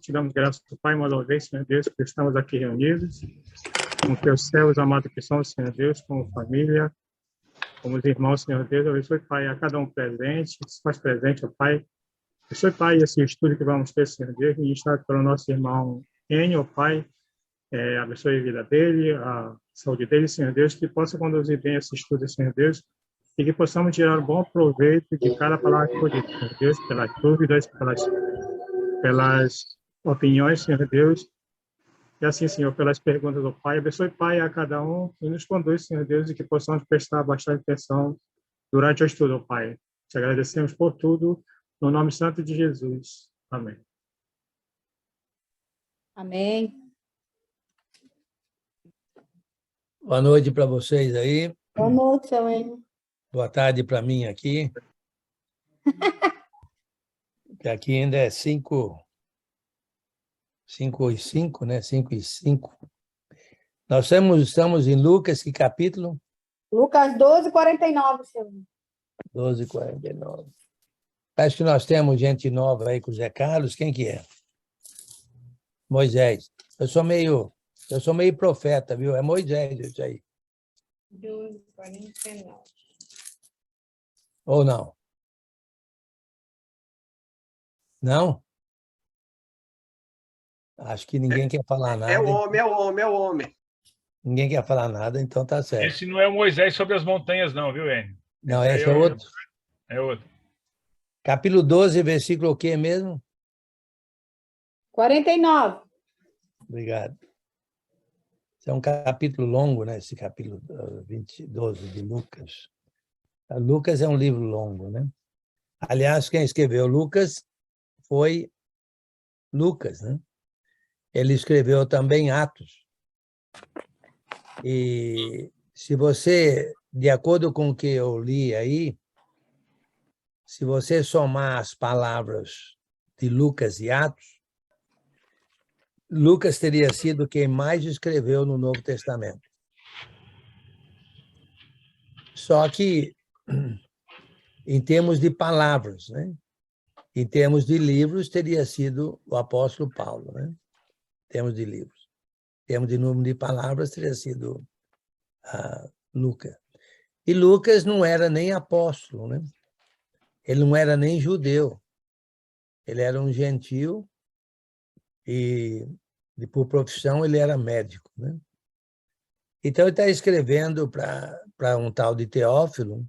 te damos graças, Pai, mais uma vez, Senhor Deus, que estamos aqui reunidos, com teus céus amados que são, Senhor Deus, como família, como os irmãos, Senhor Deus. Abençoe, Pai, a cada um presente, que se faz presente, ó Pai. Abençoe, Pai, esse estudo que vamos ter, Senhor Deus, ministrado pelo nosso irmão Enio, ó Pai. Abençoe a vida dele, a saúde dele, Senhor Deus, que possa conduzir bem esse estudo, Senhor Deus, e que possamos tirar um bom proveito de cada palavra que for dita, Senhor Deus, pelas dúvidas, pelas opiniões, Senhor Deus, e assim, Senhor, pelas perguntas do Pai. Abençoe, Pai, a cada um e nos conduz, Senhor Deus, e que possamos prestar bastante atenção durante o estudo, Pai. Te agradecemos por tudo, no nome santo de Jesus. Amém. Amém. Boa noite para vocês aí. Boa noite, seu Enio. Boa tarde para mim aqui. Que aqui ainda é 5:05, né? 5:05. Nós estamos em Lucas, que capítulo? Lucas 12:49, seu Enio. 12:49. Acho que nós temos gente nova aí com o Zé Carlos. Quem que é? Moisés. Eu sou meio profeta, viu? É Moisés isso aí. 12:49. Ou não? Não? Acho que ninguém quer falar nada. É o homem. Ninguém quer falar nada, então tá certo. Esse não é o Moisés sobre as montanhas, não, viu, Enio? Não, esse é outro. É outro. Capítulo 12, versículo o quê mesmo? 49. Obrigado. Esse é um capítulo longo, né? Esse capítulo 12 de Lucas. Lucas é um livro longo, né? Aliás, quem escreveu Lucas foi Lucas, né? Ele escreveu também Atos. E se você, de acordo com o que eu li aí, se você somar as palavras de Lucas e Atos, Lucas teria sido quem mais escreveu no Novo Testamento. Só que, em termos de palavras, né? Em termos de livros, teria sido o apóstolo Paulo, né? Em termos de livros. Em termos de número de palavras, teria sido Lucas. E Lucas não era nem apóstolo, né? Ele não era nem judeu. Ele era um gentil e por profissão, ele era médico, né? Então, ele está escrevendo para um tal de Teófilo,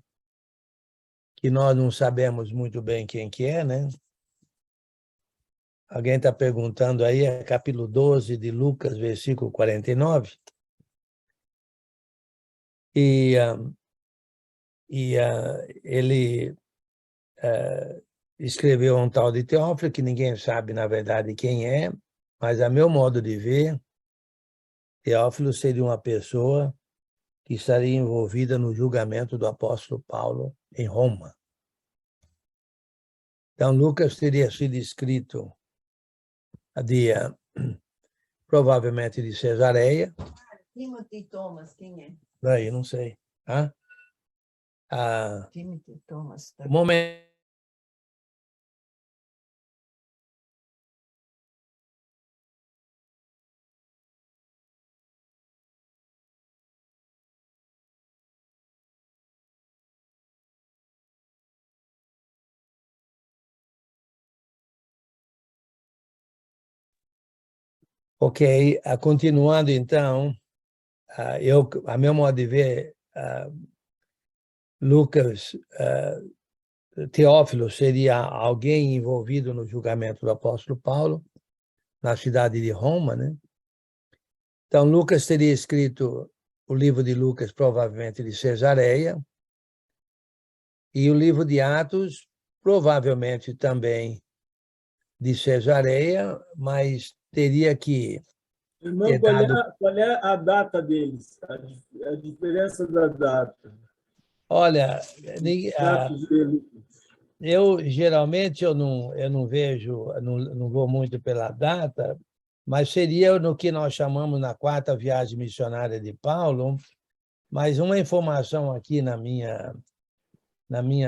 que nós não sabemos muito bem quem que é, né? Alguém está perguntando aí, é capítulo 12 de Lucas, versículo 49. Ele escreveu um tal de Teófilo, que ninguém sabe, na verdade, quem é, mas, a meu modo de ver, Teófilo seria uma pessoa que estaria envolvida no julgamento do apóstolo Paulo em Roma. Então, Lucas teria sido escrito provavelmente de Cesareia. Timothy Thomas, quem é? Daí, não sei. Timothy Thomas. Um momento. Ok, continuando então, a meu modo de ver, Lucas, Teófilo seria alguém envolvido no julgamento do apóstolo Paulo, na cidade de Roma, né? Então, Lucas teria escrito o livro de Lucas, provavelmente de Cesareia, e o livro de Atos, provavelmente também de Cesareia, mas teria que... Irmão, qual é a data deles? A diferença da data? Olha, geralmente eu não vejo, não vou muito pela data, mas seria no que nós chamamos na quarta viagem missionária de Paulo, mas uma informação aqui na minha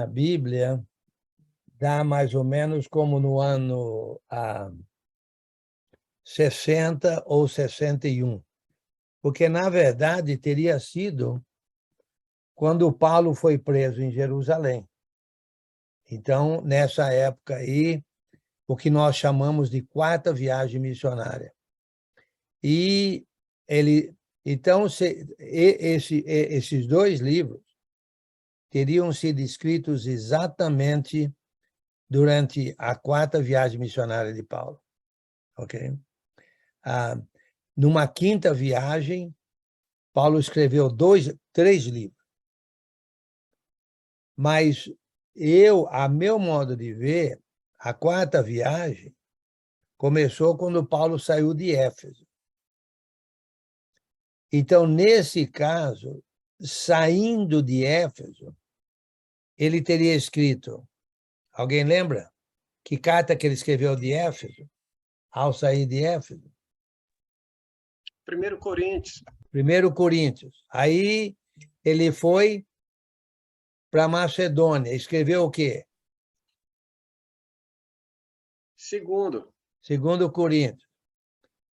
Bíblia dá mais ou menos como no ano 60 ou 61. Porque, na verdade, teria sido quando Paulo foi preso em Jerusalém. Então, nessa época aí, o que nós chamamos de quarta viagem missionária. E ele, então, esses dois livros teriam sido escritos exatamente durante a quarta viagem missionária de Paulo. Ok? Numa quinta viagem, Paulo escreveu 3 livros. Mas a meu modo de ver, a quarta viagem começou quando Paulo saiu de Éfeso. Então, nesse caso, saindo de Éfeso, ele teria escrito, alguém lembra? Que carta que ele escreveu de Éfeso, ao sair de Éfeso? 1 Coríntios. 1 Coríntios. Aí ele foi para Macedônia. Escreveu o quê? 2 Coríntios.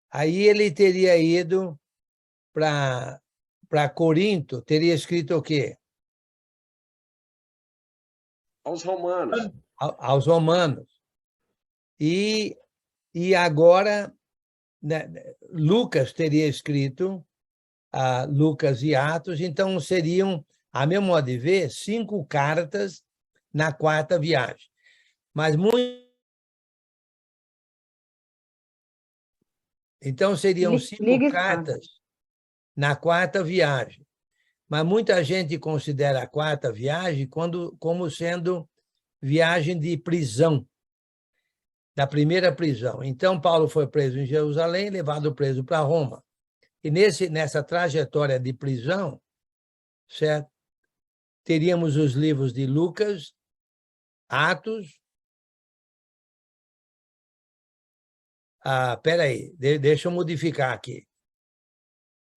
Aí ele teria ido para Corinto, teria escrito o quê? Aos Romanos. Aos Romanos. E agora, né, Lucas teria escrito Lucas e Atos, então seriam, a meu modo de ver, 5 cartas na quarta viagem. Mas então seriam 5 cartas na quarta viagem. Mas muita gente considera a quarta viagem como sendo viagem de prisão, da primeira prisão. Então, Paulo foi preso em Jerusalém, levado preso para Roma. E nessa trajetória de prisão, certo? Teríamos os livros de Lucas, Atos. Espera aí, deixa eu modificar aqui.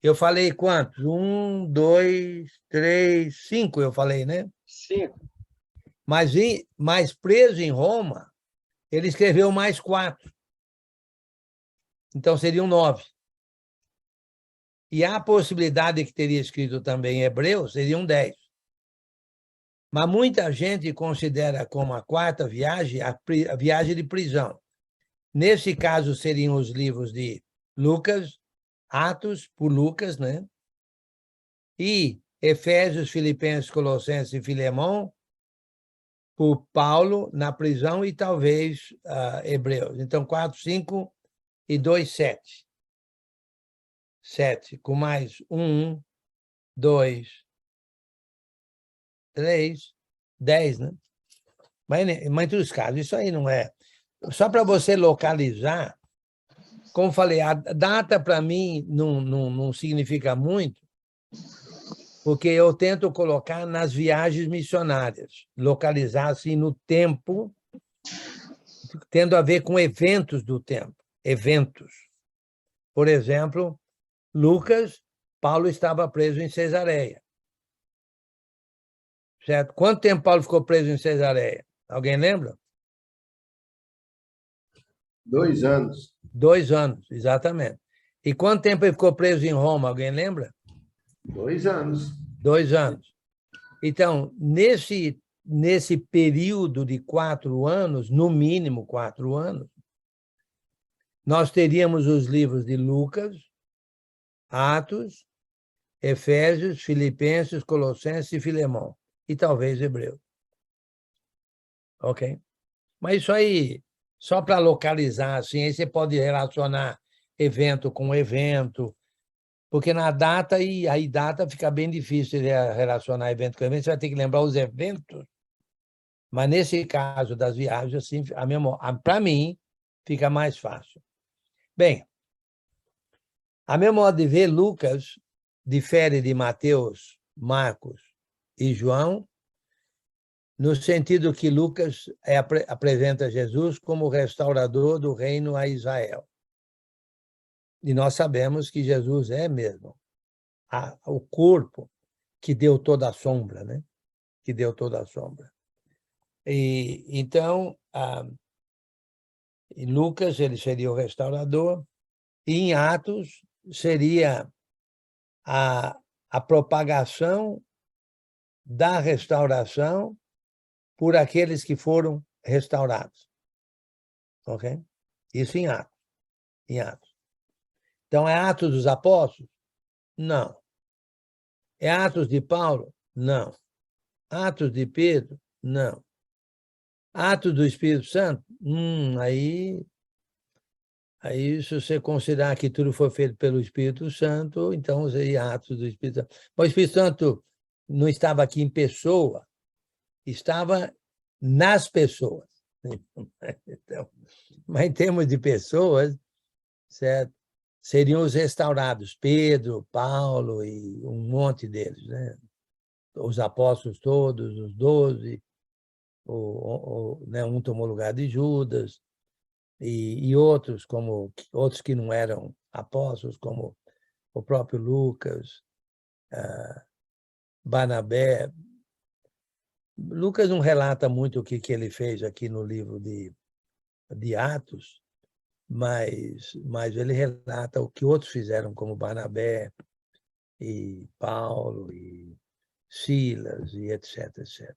Eu falei quantos? 1, 2, 3, 5, eu falei, né? 5. Mas preso em Roma, ele escreveu mais 4. Então, seriam 9. E há a possibilidade que teria escrito também em Hebreus, seriam 10. Mas muita gente considera como a quarta viagem a viagem de prisão. Nesse caso, seriam os livros de Lucas, Atos, por Lucas, né? E Efésios, Filipenses, Colossenses e Filemão, por Paulo, na prisão, e talvez Hebreus. Então, 4, 5 e 2, 7. 7, com mais 1, 2, 3, 10, né? Mas em todos os casos, isso aí não é... Só para você localizar, como falei, a data para mim não significa muito, porque eu tento colocar nas viagens missionárias, localizar assim no tempo, tendo a ver com eventos do tempo, eventos. Por exemplo, Lucas, Paulo estava preso em Cesareia. Certo? Quanto tempo Paulo ficou preso em Cesareia? Alguém lembra? 2 anos. 2 anos, exatamente. E quanto tempo ele ficou preso em Roma? Alguém lembra? 2 anos. 2 anos. Então, nesse período de 4 anos, no mínimo 4 anos, nós teríamos os livros de Lucas, Atos, Efésios, Filipenses, Colossenses e Filemão. E talvez Hebreu. Ok? Mas isso aí, só para localizar, assim, aí você pode relacionar evento com evento, porque na data, aí data fica bem difícil de relacionar evento com evento, você vai ter que lembrar os eventos, mas nesse caso das viagens, assim, para mim, fica mais fácil. Bem, a meu modo de ver, Lucas difere de Mateus, Marcos e João, no sentido que Lucas apresenta Jesus como restaurador do reino a Israel. E nós sabemos que Jesus é mesmo o corpo que deu toda a sombra, né? Que deu toda a sombra. E então, em Lucas, ele seria o restaurador, E em Atos seria a propagação da restauração por aqueles que foram restaurados. Ok? Isso em Atos. Em Atos. Então, é Atos dos Apóstolos? Não. É Atos de Paulo? Não. Atos de Pedro? Não. Atos do Espírito Santo? Aí, se você considerar que tudo foi feito pelo Espírito Santo, então seria Atos do Espírito Santo. O Espírito Santo não estava aqui em pessoa, estava nas pessoas. Então, mas em termos de pessoas, certo? Seriam os restaurados, Pedro, Paulo e um monte deles, né? Os apóstolos todos, os 12, né? Um tomou o lugar de Judas, e outros, como outros que não eram apóstolos, como o próprio Lucas, Barnabé. Lucas não relata muito o que ele fez aqui no livro de Atos, mas ele relata o que outros fizeram, como Barnabé e Paulo e Silas e etc, etc.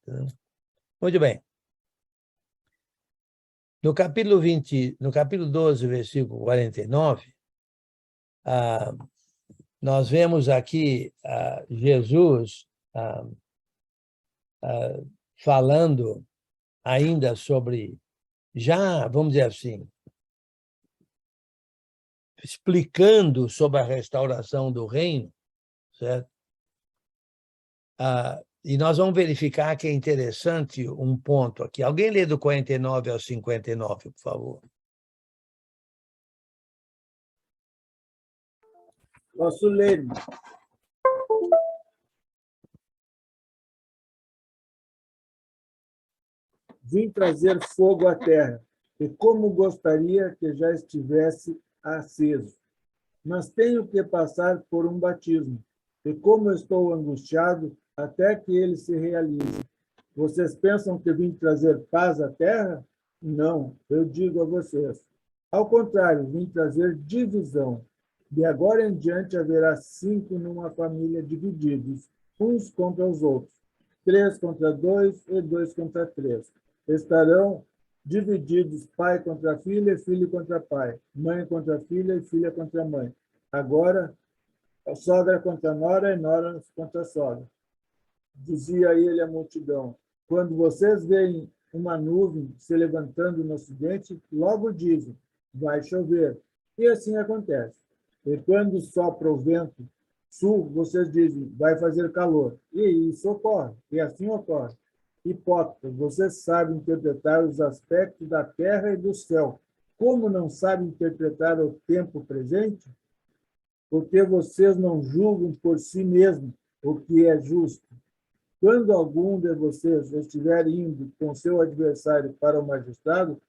Muito bem. No capítulo 12, versículo 49, nós vemos aqui Jesus falando ainda sobre, já, vamos dizer assim, explicando sobre a restauração do reino, certo? E nós vamos verificar que é interessante um ponto aqui. Alguém lê do 49 ao 59, por favor. Posso ler. Vim trazer fogo à terra, e como gostaria que já estivesse aceso. Mas tenho que passar por um batismo, e como estou angustiado até que ele se realize. Vocês pensam que vim trazer paz à terra? Não, eu digo a vocês. Ao contrário, vim trazer divisão. De agora em diante haverá 5 numa família divididos, uns contra os outros, 3 contra 2 e 2 contra 3. Estarão divididos pai contra filha, filho contra pai, mãe contra filha e filha contra mãe. Agora, a sogra contra nora e nora contra sogra. Dizia ele à multidão: quando vocês veem uma nuvem se levantando no ocidente, logo dizem, vai chover. E assim acontece. E quando sopra o vento sul, vocês dizem, vai fazer calor. E isso ocorre. E assim ocorre. Hipócritas, vocês sabem interpretar os aspectos da terra e do céu. Como não sabem interpretar o tempo presente? Porque vocês não julgam por si mesmos o que é justo. Quando algum de vocês estiver indo com seu adversário para o magistrado,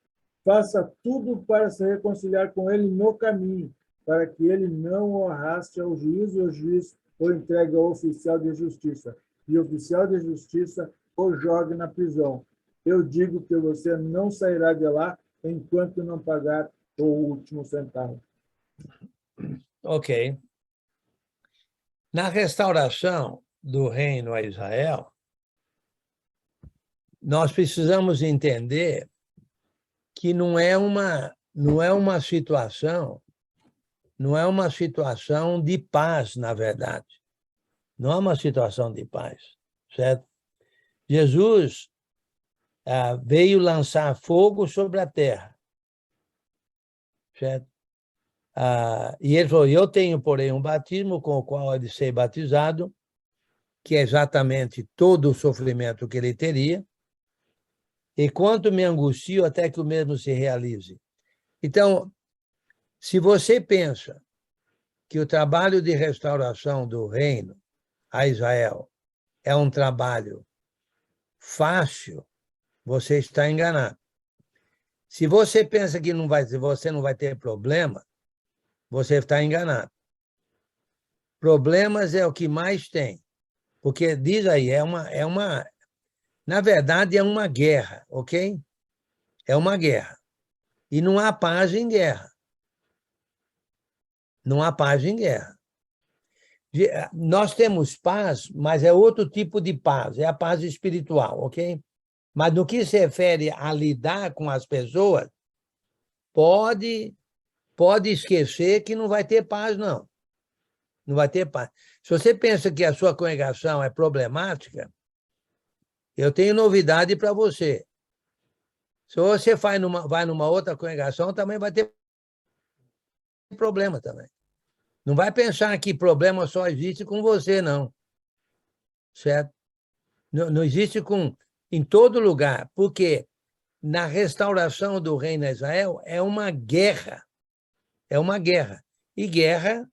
faça tudo para se reconciliar com ele no caminho, para que ele não o arraste ao juiz e o juiz o entregue ao oficial de justiça, e o oficial de justiça o jogue na prisão. Eu digo que você não sairá de lá enquanto não pagar o último centavo. Ok. Na restauração do reino a Israel, nós precisamos entender que não é uma situação de paz, na verdade. Não é uma situação de paz, certo? Jesus veio lançar fogo sobre a terra, certo? E ele falou, eu tenho, porém, um batismo com o qual ele ser batizado, que é exatamente todo o sofrimento que ele teria, e quanto me angustio até que o mesmo se realize. Então, se você pensa que o trabalho de restauração do reino a Israel é um trabalho fácil, você está enganado. Se você pensa que você não vai ter problema, você está enganado. Problemas é o que mais tem. Porque, diz aí, na verdade, é uma guerra, ok? É uma guerra. E não há paz em guerra. Não há paz em guerra. Nós temos paz, mas é outro tipo de paz, é a paz espiritual, ok? Mas no que se refere a lidar com as pessoas, pode esquecer que não vai ter paz, não. Não vai ter paz. Se você pensa que a sua congregação é problemática, eu tenho novidade para você. Se você vai numa outra congregação, também vai ter problema também. Não vai pensar que problema só existe com você, não. Certo? Não existe em todo lugar, porque na restauração do reino de Israel é uma guerra. É uma guerra. E guerra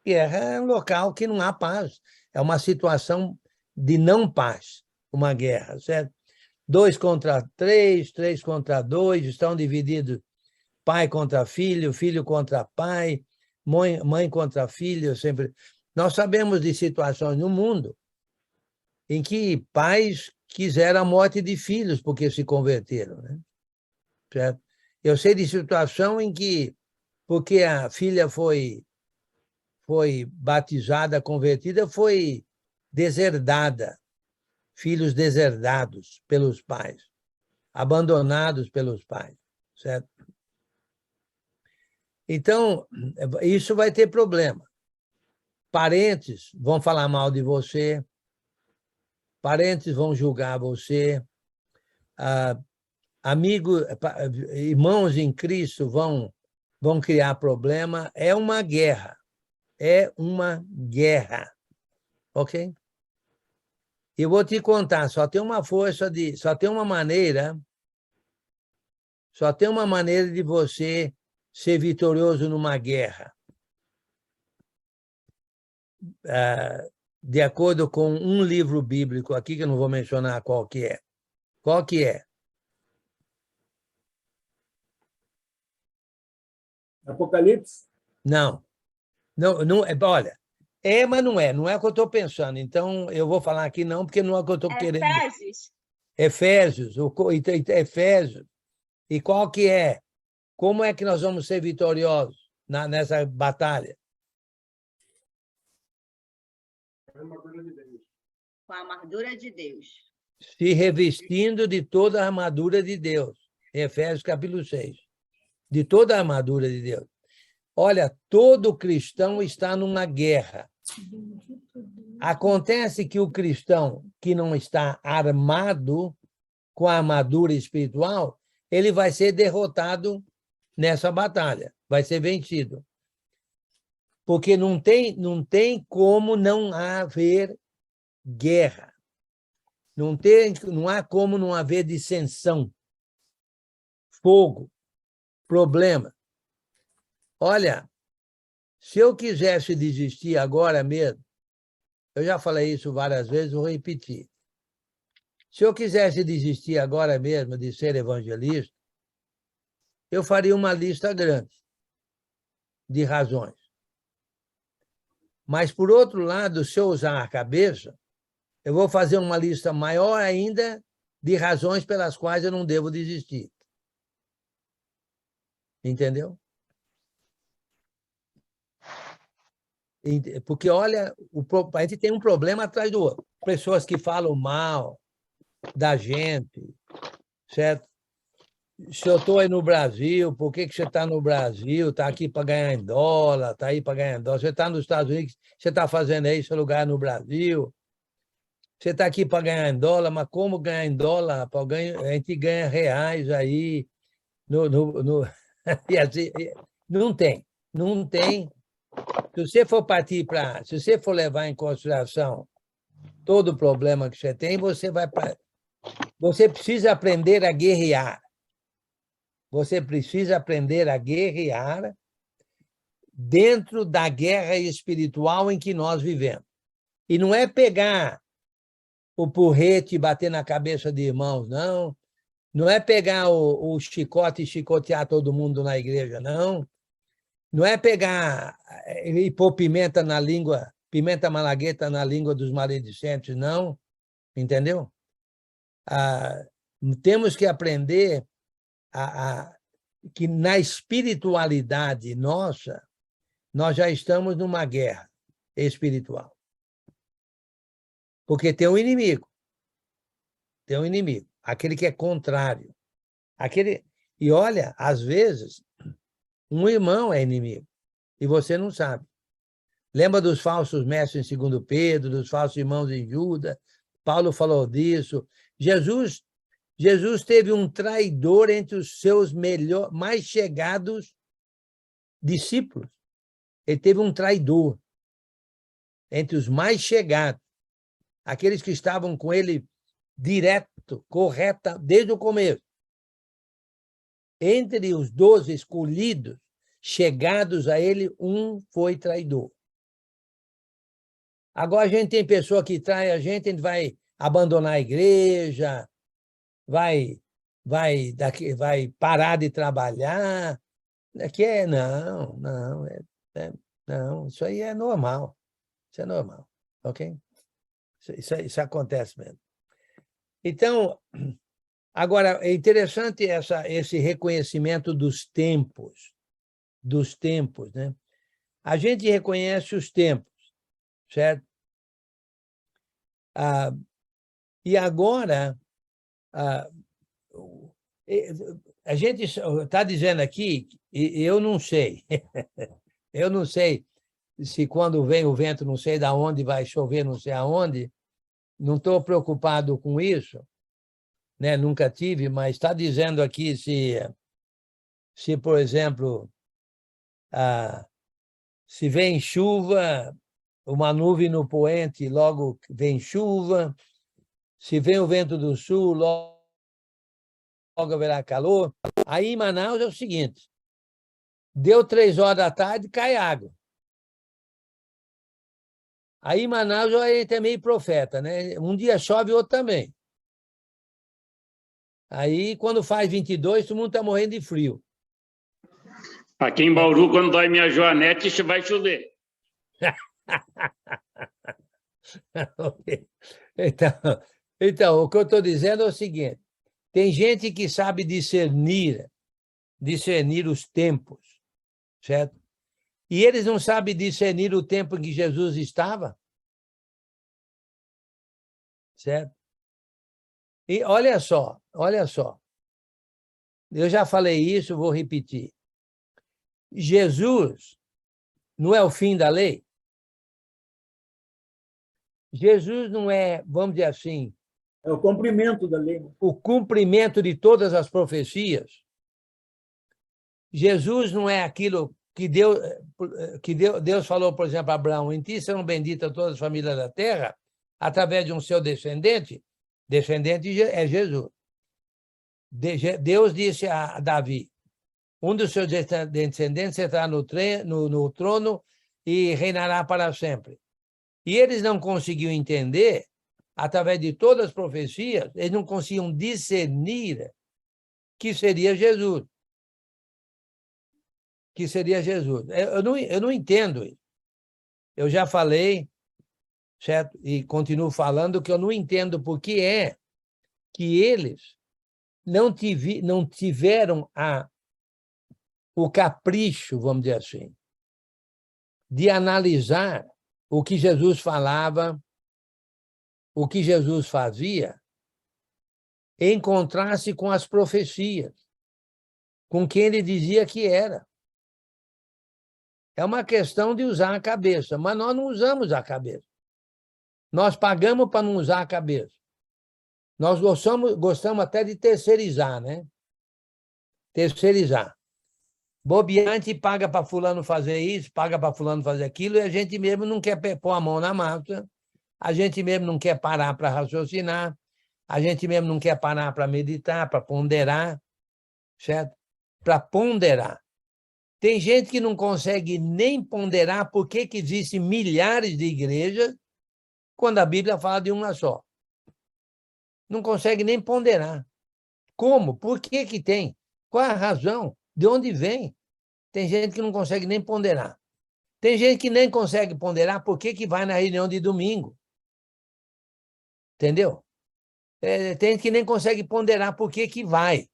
é um local que não há paz. É uma situação de não paz, uma guerra, certo? 2 contra 3, 3 contra 2, estão divididos pai contra filho, filho contra pai, mãe contra filho, sempre. Nós sabemos de situações no mundo em que pais quiseram a morte de filhos porque se converteram, né? Certo? Eu sei de situação em que, porque a filha foi batizada, convertida, foi deserdada, filhos deserdados pelos pais, abandonados pelos pais, certo? Então, isso vai ter problema. Parentes vão falar mal de você, parentes vão julgar você, irmãos em Cristo vão criar problema. É uma guerra. É uma guerra. Ok? Eu vou te contar, só tem uma maneira de você ser vitorioso numa guerra. De acordo com um livro bíblico aqui, que eu não vou mencionar qual que é. Qual que é? Apocalipse? Não, olha, mas não é o que eu estou pensando. Então, eu vou falar aqui não, porque não é o que eu estou querendo. Efésios. Efésios. E qual que é? Como é que nós vamos ser vitoriosos nessa batalha? Com a armadura de Deus. Se revestindo de toda a armadura de Deus. Efésios capítulo 6. De toda a armadura de Deus. Olha, todo cristão está numa guerra. Acontece que o cristão que não está armado com a armadura espiritual, ele vai ser derrotado nessa batalha, vai ser vencido. Porque não tem como não haver guerra. Não há como não haver dissensão, fogo, problema. Olha, se eu quisesse desistir agora mesmo, eu já falei isso várias vezes, vou repetir. Se eu quisesse desistir agora mesmo de ser evangelista, eu faria uma lista grande de razões. Mas, por outro lado, se eu usar a cabeça, eu vou fazer uma lista maior ainda de razões pelas quais eu não devo desistir. Entendeu? Porque, olha, a gente tem um problema atrás do outro. Pessoas que falam mal da gente, certo? Se eu estou aí no Brasil, por que você está no Brasil? Está aqui para ganhar em dólar, está aí para ganhar em dólar. Você está nos Estados Unidos, você está fazendo aí seu lugar no Brasil. Você está aqui para ganhar em dólar, mas como ganhar em dólar? A gente ganha reais aí. E assim, não tem. Se você for levar em consideração todo o problema que você tem, você precisa aprender a guerrear. Você precisa aprender a guerrear dentro da guerra espiritual em que nós vivemos. E não é pegar o porrete e bater na cabeça de irmãos, não. Não é pegar o chicote e chicotear todo mundo na igreja, não. Não é pegar e pôr pimenta malagueta na língua dos maledicentes, não. Entendeu? Temos que aprender que na espiritualidade nossa, nós já estamos numa guerra espiritual. Porque tem um inimigo. Tem um inimigo. Aquele que é contrário. E olha, às vezes, um irmão é inimigo. E você não sabe. Lembra dos falsos mestres em 2 Pedro, dos falsos irmãos em Judas? Paulo falou disso. Jesus teve um traidor entre os seus mais chegados discípulos. Ele teve um traidor entre os mais chegados, aqueles que estavam com ele direto, correta, desde o começo. Entre os 12 escolhidos, chegados a ele, um foi traidor. Agora a gente tem pessoa que trai a gente vai abandonar a igreja, vai parar de trabalhar. Não, isso aí é normal. Isso é normal, ok? Isso acontece mesmo. Então, agora, é interessante esse reconhecimento dos tempos, né? A gente reconhece os tempos, certo? E agora, a gente está dizendo aqui, e eu não sei, eu não sei se quando vem o vento não sei de onde, vai chover não sei aonde, não estou preocupado com isso, né? Nunca tive, mas está dizendo aqui se por exemplo, se vem chuva, uma nuvem no poente, logo vem chuva. Se vem o vento do sul, logo haverá calor. Aí em Manaus é o seguinte, deu 3 horas da tarde, cai água. Aí em Manaus a gente é meio profeta, né? Um dia chove, outro também. Aí, quando faz 22, todo mundo está morrendo de frio. Aqui em Bauru, quando dói minha joanete, vai chover. Então, o que eu estou dizendo é o seguinte, tem gente que sabe discernir os tempos, certo? E eles não sabem discernir o tempo em que Jesus estava, certo? E olha só, eu já falei isso, vou repetir. Jesus não é o fim da lei? Jesus não é, vamos dizer assim... É o cumprimento da lei. O cumprimento de todas as profecias. Jesus não é aquilo que Deus falou, por exemplo, a Abraão, em ti serão benditas todas as famílias da terra, através de um seu descendente. Descendente é Jesus. Deus disse a Davi, um dos seus descendentes entrará no trono e reinará para sempre. E eles não conseguiam entender, através de todas as profecias, eles não conseguiam discernir que seria Jesus. Eu não entendo isso. Eu já falei, certo? E continuo falando que eu não entendo por que é que eles não tiveram o capricho, vamos dizer assim, de analisar o que Jesus falava, o que Jesus fazia, encontrar-se com as profecias, com quem ele dizia que era. É uma questão de usar a cabeça, mas nós não usamos a cabeça. Nós pagamos para não usar a cabeça. Nós gostamos até de terceirizar, né? Terceirizar. Bobeante paga para fulano fazer isso, paga para fulano fazer aquilo, e a gente mesmo não quer pôr a mão na massa, a gente mesmo não quer parar para raciocinar, a gente mesmo não quer parar para meditar, para ponderar, certo? Para ponderar. Tem gente que não consegue nem ponderar por que existem milhares de igrejas quando a Bíblia fala de uma só. Não consegue nem ponderar. Como? Por que que tem? Qual é a razão? De onde vem? Tem gente que não consegue nem ponderar. Tem gente que nem consegue ponderar por que que vai na reunião de domingo. Entendeu? Tem gente que nem consegue ponderar por que que vai.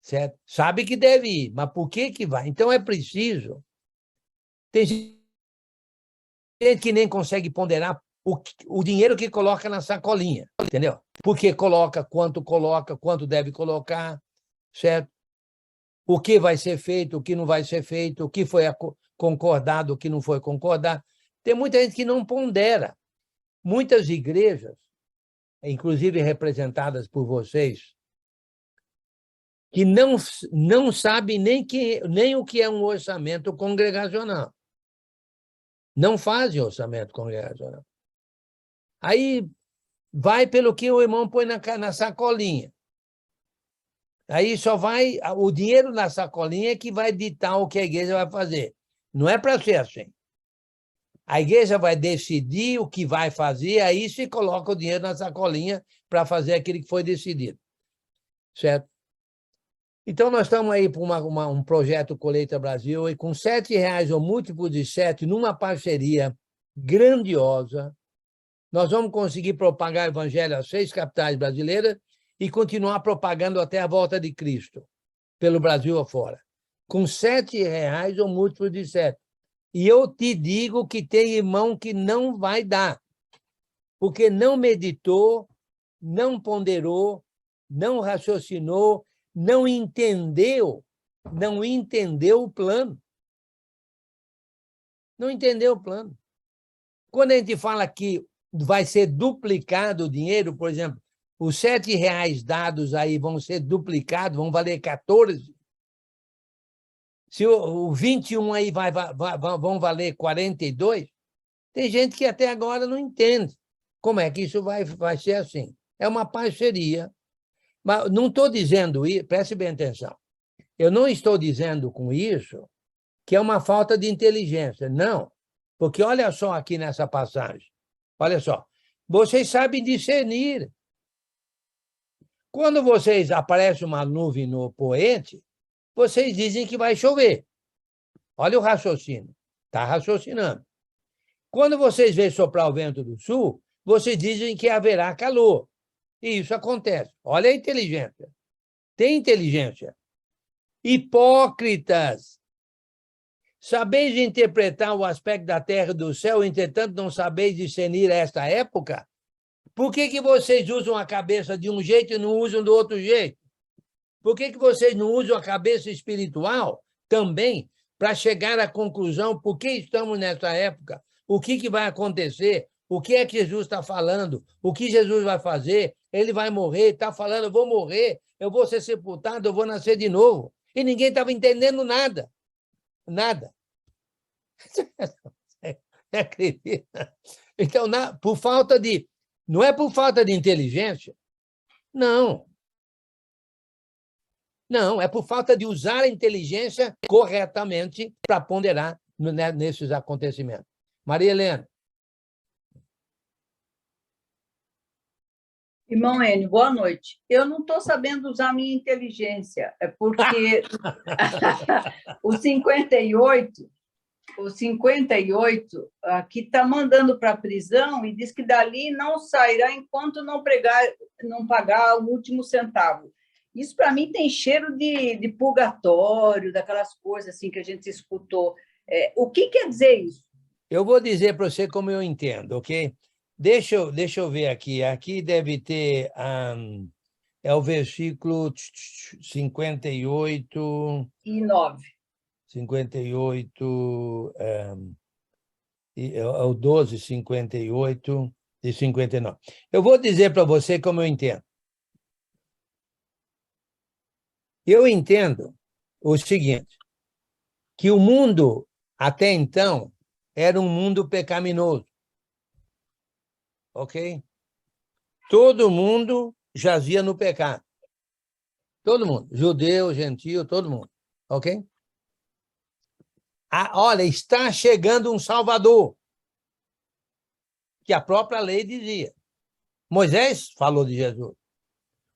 Certo? Sabe que deve ir, mas por que que vai? Então é preciso Tem gente que nem consegue ponderar o dinheiro que coloca na sacolinha, entendeu? Porque coloca, quanto deve colocar, certo? O que vai ser feito, o que não vai ser feito, o que foi concordado, o que não foi concordado. Tem muita gente que não pondera. Muitas igrejas, inclusive representadas por vocês, que não sabem nem o que é um orçamento congregacional. Não fazem orçamento congregacional. Aí vai pelo que o irmão põe na sacolinha. Aí só vai... O dinheiro na sacolinha é que vai ditar o que a igreja vai fazer. Não é para ser assim. A igreja vai decidir o que vai fazer, aí se coloca o dinheiro na sacolinha para fazer aquilo que foi decidido. Certo? Então, nós estamos aí para um projeto Colheita Brasil, e com R$7 ou múltiplo de 7, numa parceria grandiosa, nós vamos conseguir propagar o evangelho às 6 capitais brasileiras e continuar propagando até a volta de Cristo, pelo Brasil afora. Com R$7 ou múltiplo de 7. E eu te digo que tem irmão que não vai dar, porque não meditou, não ponderou, não raciocinou, não entendeu o plano. Não entendeu o plano. Quando a gente fala que vai ser duplicado o dinheiro, por exemplo, os R$7 dados aí vão ser duplicados, vão valer 14. Se o 21 aí vão valer 42, tem gente que até agora não entende como é que isso vai ser assim. É uma parceria. Mas não estou dizendo isso, preste bem atenção, eu não estou dizendo com isso que é uma falta de inteligência, não, porque olha só aqui nessa passagem, olha só, vocês sabem discernir. Quando vocês aparece uma nuvem no poente, vocês dizem que vai chover. Olha o raciocínio, está raciocinando. Quando vocês veem soprar o vento do sul, vocês dizem que haverá calor. E isso acontece. Olha a inteligência. Tem inteligência. Hipócritas! Sabeis interpretar o aspecto da terra e do céu, entretanto não sabeis discernir esta época? Por que vocês usam a cabeça de um jeito e não usam do outro jeito? Por que vocês não usam a cabeça espiritual também para chegar à conclusão por que estamos nessa época? O que vai acontecer? O que é que Jesus está falando? O que Jesus vai fazer? Ele vai morrer, está falando, eu vou morrer, eu vou ser sepultado, eu vou nascer de novo. E ninguém estava entendendo nada. Nada. Você acredita? Então, por falta de... Não é por falta de inteligência. Não. Não, é por falta de usar a inteligência corretamente para ponderar nesses acontecimentos. Maria Helena. Irmão Enio, boa noite. Eu não estou sabendo usar minha inteligência, é porque o 58 aqui está mandando para a prisão e diz que dali não sairá enquanto não pagar o último centavo. Isso, para mim, tem cheiro de purgatório, daquelas coisas assim que a gente escutou. O que quer dizer isso? Eu vou dizer para você como eu entendo, ok? Deixa eu ver aqui. Aqui deve ter... é o versículo 58... E 9. 58... é o 12, 58 e 59. Eu vou dizer para você como eu entendo. Eu entendo o seguinte, que o mundo, até então, era um mundo pecaminoso. Ok? Todo mundo jazia no pecado. Todo mundo. Judeu, gentio, todo mundo. Ok? Olha, está chegando um Salvador, que a própria lei dizia. Moisés falou de Jesus.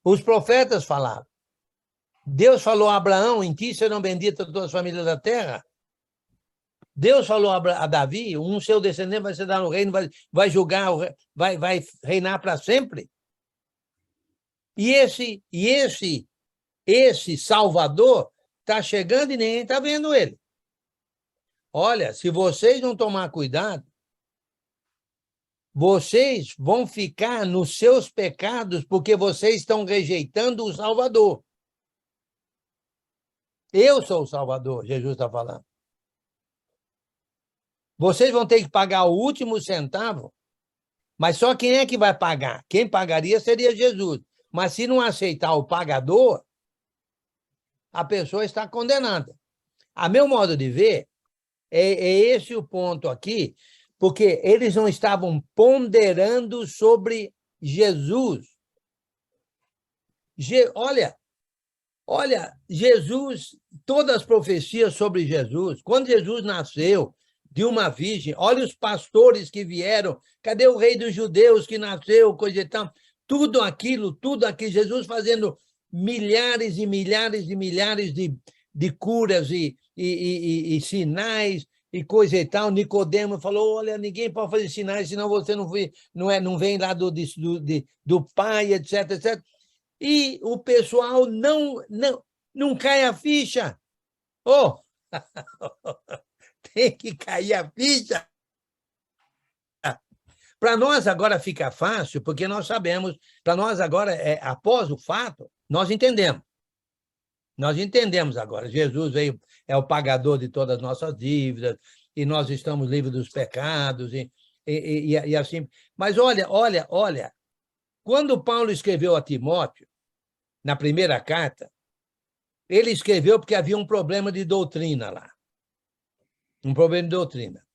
Os profetas falaram. Deus falou a Abraão, em ti serão benditas todas as famílias da terra. Deus falou a Davi, um seu descendente vai se dar no reino, vai julgar, vai reinar para sempre. E esse Salvador está chegando e ninguém está vendo ele. olha, se vocês não tomar cuidado, vocês vão ficar nos seus pecados porque vocês estão rejeitando o Salvador. Eu sou o Salvador, Jesus está falando. Vocês vão ter que pagar o último centavo, mas só quem é que vai pagar? Quem pagaria seria Jesus. Mas se não aceitar o pagador, a pessoa está condenada. A meu modo de ver, é esse o ponto aqui, porque eles não estavam ponderando sobre Jesus. Olha, Jesus, todas as profecias sobre Jesus, quando Jesus nasceu de uma virgem, olha os pastores que vieram, cadê o rei dos judeus que nasceu, coisa e tal, tudo aquilo, Jesus fazendo milhares e milhares e milhares de curas e sinais, e coisa e tal. Nicodemo falou, olha, ninguém pode fazer sinais, senão você não vem lá do Pai, etc, etc. E o pessoal não cai a ficha. Oh, tem que cair a ficha. Para nós agora fica fácil, porque nós sabemos, para nós agora, após o fato, nós entendemos. Nós entendemos agora, Jesus veio, é o pagador de todas as nossas dívidas, e nós estamos livres dos pecados, e assim. Mas olha, quando Paulo escreveu a Timóteo, na primeira carta, ele escreveu porque havia um problema de doutrina lá. Um problema de doutrina.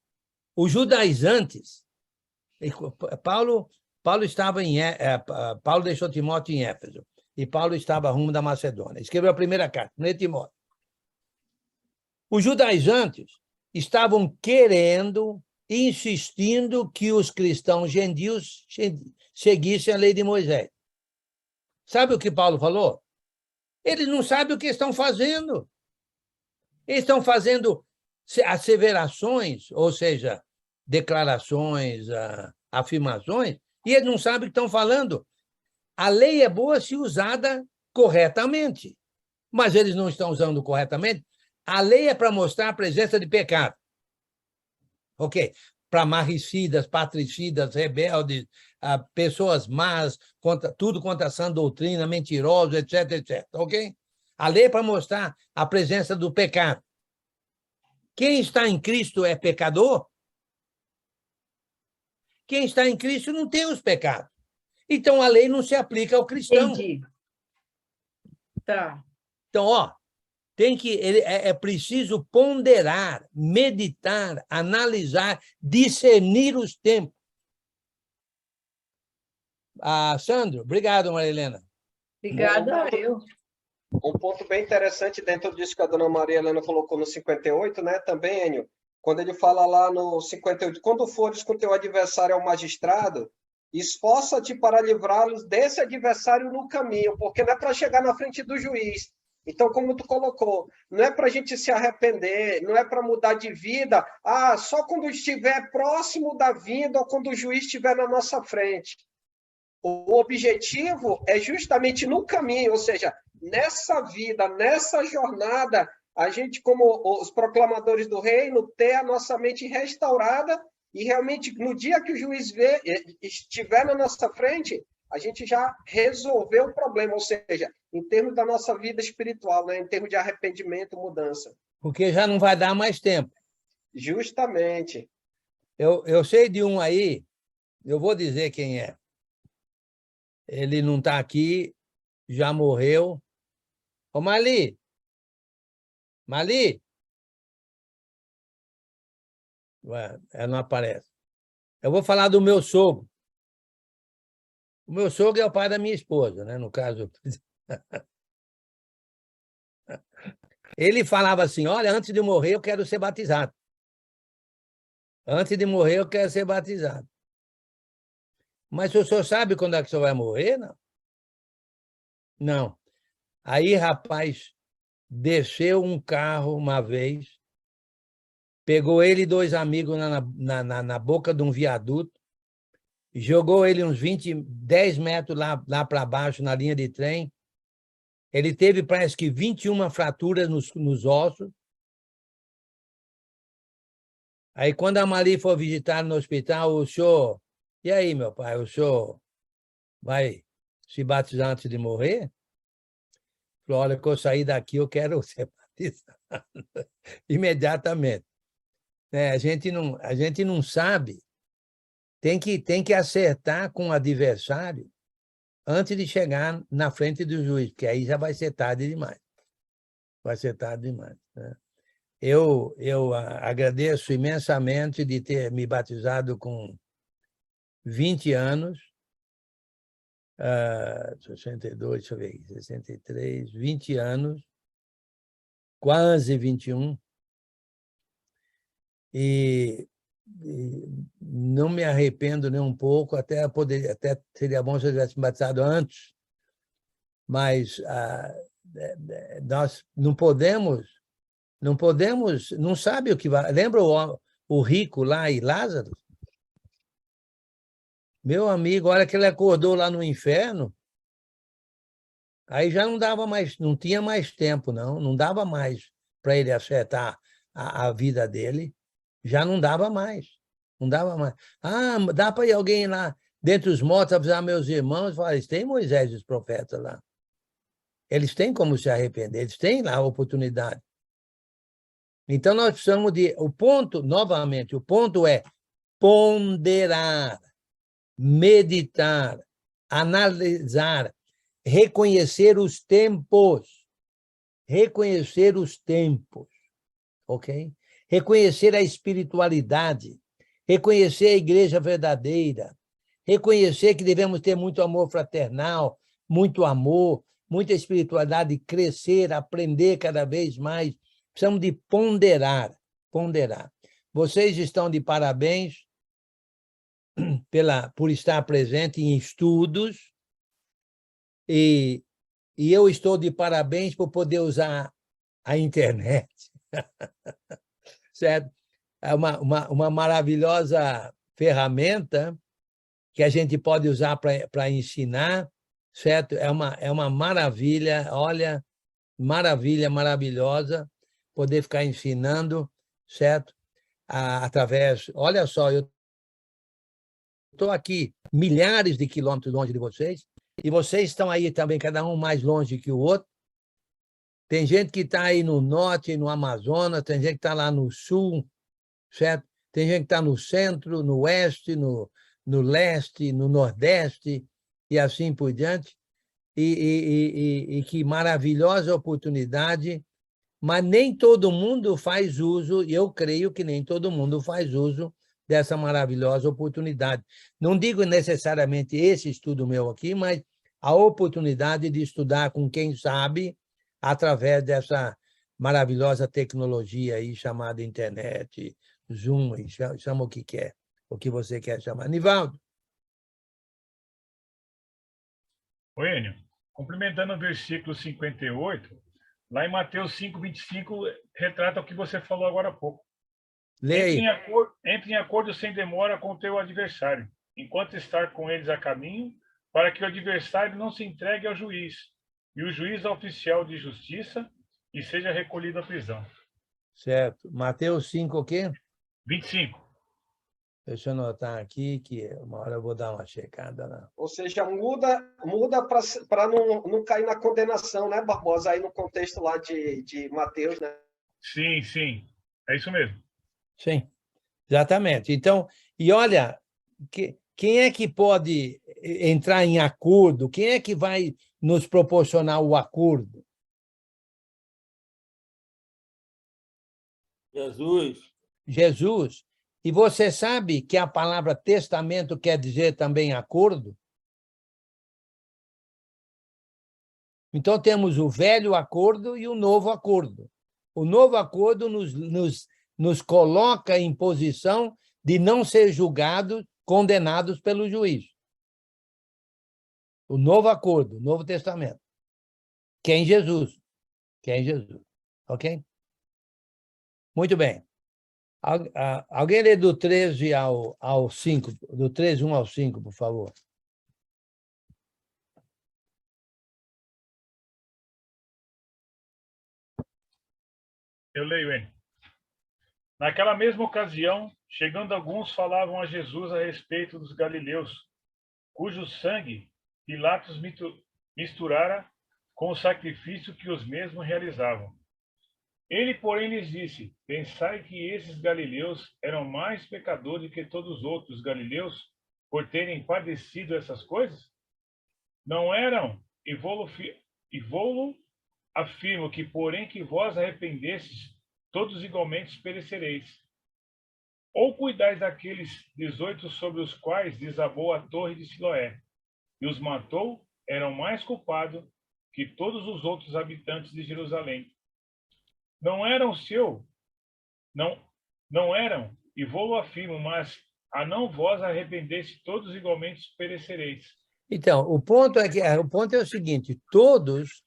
Os judaizantes, Paulo deixou Timóteo em Éfeso, e Paulo estava rumo da Macedônia. Escreveu a primeira carta, 1 Timóteo. Os judaizantes estavam querendo, insistindo que os cristãos gentios seguissem a lei de Moisés. Sabe o que Paulo falou? Eles não sabem o que estão fazendo. Eles estão fazendo asseverações, ou seja, declarações, afirmações, e eles não sabem o que estão falando. A lei é boa se usada corretamente, mas eles não estão usando corretamente. A lei é para mostrar a presença de pecado. Ok? Para marricidas, patricidas, rebeldes, pessoas más, tudo contra a sã doutrina, mentirosos, etc, etc. Ok? A lei é para mostrar a presença do pecado. Quem está em Cristo é pecador? Quem está em Cristo não tem os pecados. Então, a lei não se aplica ao cristão. Entendi. Tá. Então, é preciso ponderar, meditar, analisar, discernir os tempos. Sandro, obrigado, Maria Helena. Obrigada, eu. Um ponto bem interessante dentro disso que a dona Maria Helena colocou no 58, né? Também, Enio, quando ele fala lá no 58, quando fores com teu adversário ao magistrado, esforça-te para livrá-los desse adversário no caminho, porque não é para chegar na frente do juiz. Então, como tu colocou, não é para a gente se arrepender, não é para mudar de vida, só quando estiver próximo da vinda ou quando o juiz estiver na nossa frente. O objetivo é justamente no caminho, ou seja, nessa vida, nessa jornada, a gente, como os proclamadores do reino, ter a nossa mente restaurada e realmente, no dia que o juiz estiver na nossa frente, a gente já resolveu o problema, ou seja, em termos da nossa vida espiritual, né? Em termos de arrependimento, mudança. Porque já não vai dar mais tempo. Justamente. Eu sei de um aí, eu vou dizer quem é. Ele não está aqui, já morreu. Ô, Mali! Ué, ela não aparece. Eu vou falar do meu sogro. O meu sogro é o pai da minha esposa, né? No caso. Ele falava assim, olha, antes de morrer eu quero ser batizado. Antes de morrer eu quero ser batizado. Mas o senhor sabe quando é que o senhor vai morrer? Não. Não. Aí, rapaz, desceu um carro uma vez, pegou ele e 2 amigos na boca de um viaduto, jogou ele uns 10 metros lá para baixo, na linha de trem. Ele teve, parece que, 21 fraturas nos ossos. Aí, quando a Mari for visitar no hospital, o senhor... E aí, meu pai, o senhor vai se batizar antes de morrer? Falou, olha, que eu sair daqui, eu quero ser batizado imediatamente. A gente não sabe, tem que acertar com o adversário antes de chegar na frente do juiz, porque aí já vai ser tarde demais. Vai ser tarde demais. Né? Eu agradeço imensamente de ter me batizado com 20 anos, 62, deixa eu ver, 63, 20 anos, quase 21, e não me arrependo nem um pouco, até seria bom se eu tivesse me batizado antes, mas nós não sabe o que vai... Lembra o rico lá e Lázaro? Meu amigo, olha que ele acordou lá no inferno, aí já não dava mais, não tinha mais tempo, não dava mais para ele acertar a vida dele, já não dava mais, não dava mais. Ah, dá para ir alguém lá dentre os mortos avisar meus irmãos? Falar, eles têm Moisés e os profetas lá. Eles têm como se arrepender, eles têm lá a oportunidade. Então, nós precisamos de... Novamente, o ponto é ponderar, meditar, analisar, reconhecer os tempos. Reconhecer os tempos, ok? Reconhecer a espiritualidade, reconhecer a igreja verdadeira, reconhecer que devemos ter muito amor fraternal, muito amor, muita espiritualidade, crescer, aprender cada vez mais. Precisamos de ponderar. Vocês estão de parabéns por estar presente em estudos e eu estou de parabéns por poder usar a internet. Certo? É uma maravilhosa ferramenta que a gente pode usar para ensinar, certo? É uma maravilha, olha, maravilhosa poder ficar ensinando, certo? Através... Olha só, eu estou aqui milhares de quilômetros longe de vocês, e vocês estão aí também, cada um mais longe que o outro. Tem gente que está aí no norte, no Amazonas, tem gente que está lá no sul, certo? Tem gente que está no centro, no oeste, no leste, no nordeste, e assim por diante. E que maravilhosa oportunidade, mas nem todo mundo faz uso, e eu creio que nem todo mundo faz uso dessa maravilhosa oportunidade. Não digo necessariamente esse estudo meu aqui, mas a oportunidade de estudar com quem sabe através dessa maravilhosa tecnologia aí chamada internet, Zoom, chama o que quer, o que você quer chamar. Nivaldo. Oi, Enio. Complementando o versículo 58, lá em Mateus 5:25, retrata o que você falou agora há pouco. Leia. Entre em acordo sem demora com o teu adversário, enquanto estar com eles a caminho, para que o adversário não se entregue ao juiz, e o juiz ao oficial de justiça, e seja recolhido à prisão. Certo. Mateus 5 o quê? 25. Deixa eu anotar aqui, que uma hora eu vou dar uma checada lá. Ou seja, muda para não cair na condenação, né, Barbosa? Aí no contexto lá de Mateus, né? Sim. É isso mesmo. Sim, exatamente. Então, e olha, quem é que pode entrar em acordo? Quem é que vai nos proporcionar o acordo? Jesus. E você sabe que a palavra testamento quer dizer também acordo? Então, temos o velho acordo e o novo acordo. O novo acordo nos coloca em posição de não ser julgados, condenados pelo juiz. O novo acordo, o Novo Testamento, que é em Jesus. Ok? Muito bem. Alguém lê do 13 ao 5, do 13, 1 ao 5, por favor. Eu leio, Enio. Naquela mesma ocasião, chegando alguns, falavam a Jesus a respeito dos galileus, cujo sangue Pilatos misturara com o sacrifício que os mesmos realizavam. Ele, porém, lhes disse: pensai que esses galileus eram mais pecadores que todos os outros galileus por terem padecido essas coisas? Não eram, e vou-lo afirmo que, porém, que vós arrependestes, todos igualmente perecereis. Ou cuidais daqueles 18 sobre os quais desabou a torre de Siloé, e os matou, eram mais culpados que todos os outros habitantes de Jerusalém. Não eram, e vou-lo afirmo, mas a não vós arrependeste, todos igualmente perecereis. Então, o ponto é o seguinte: todos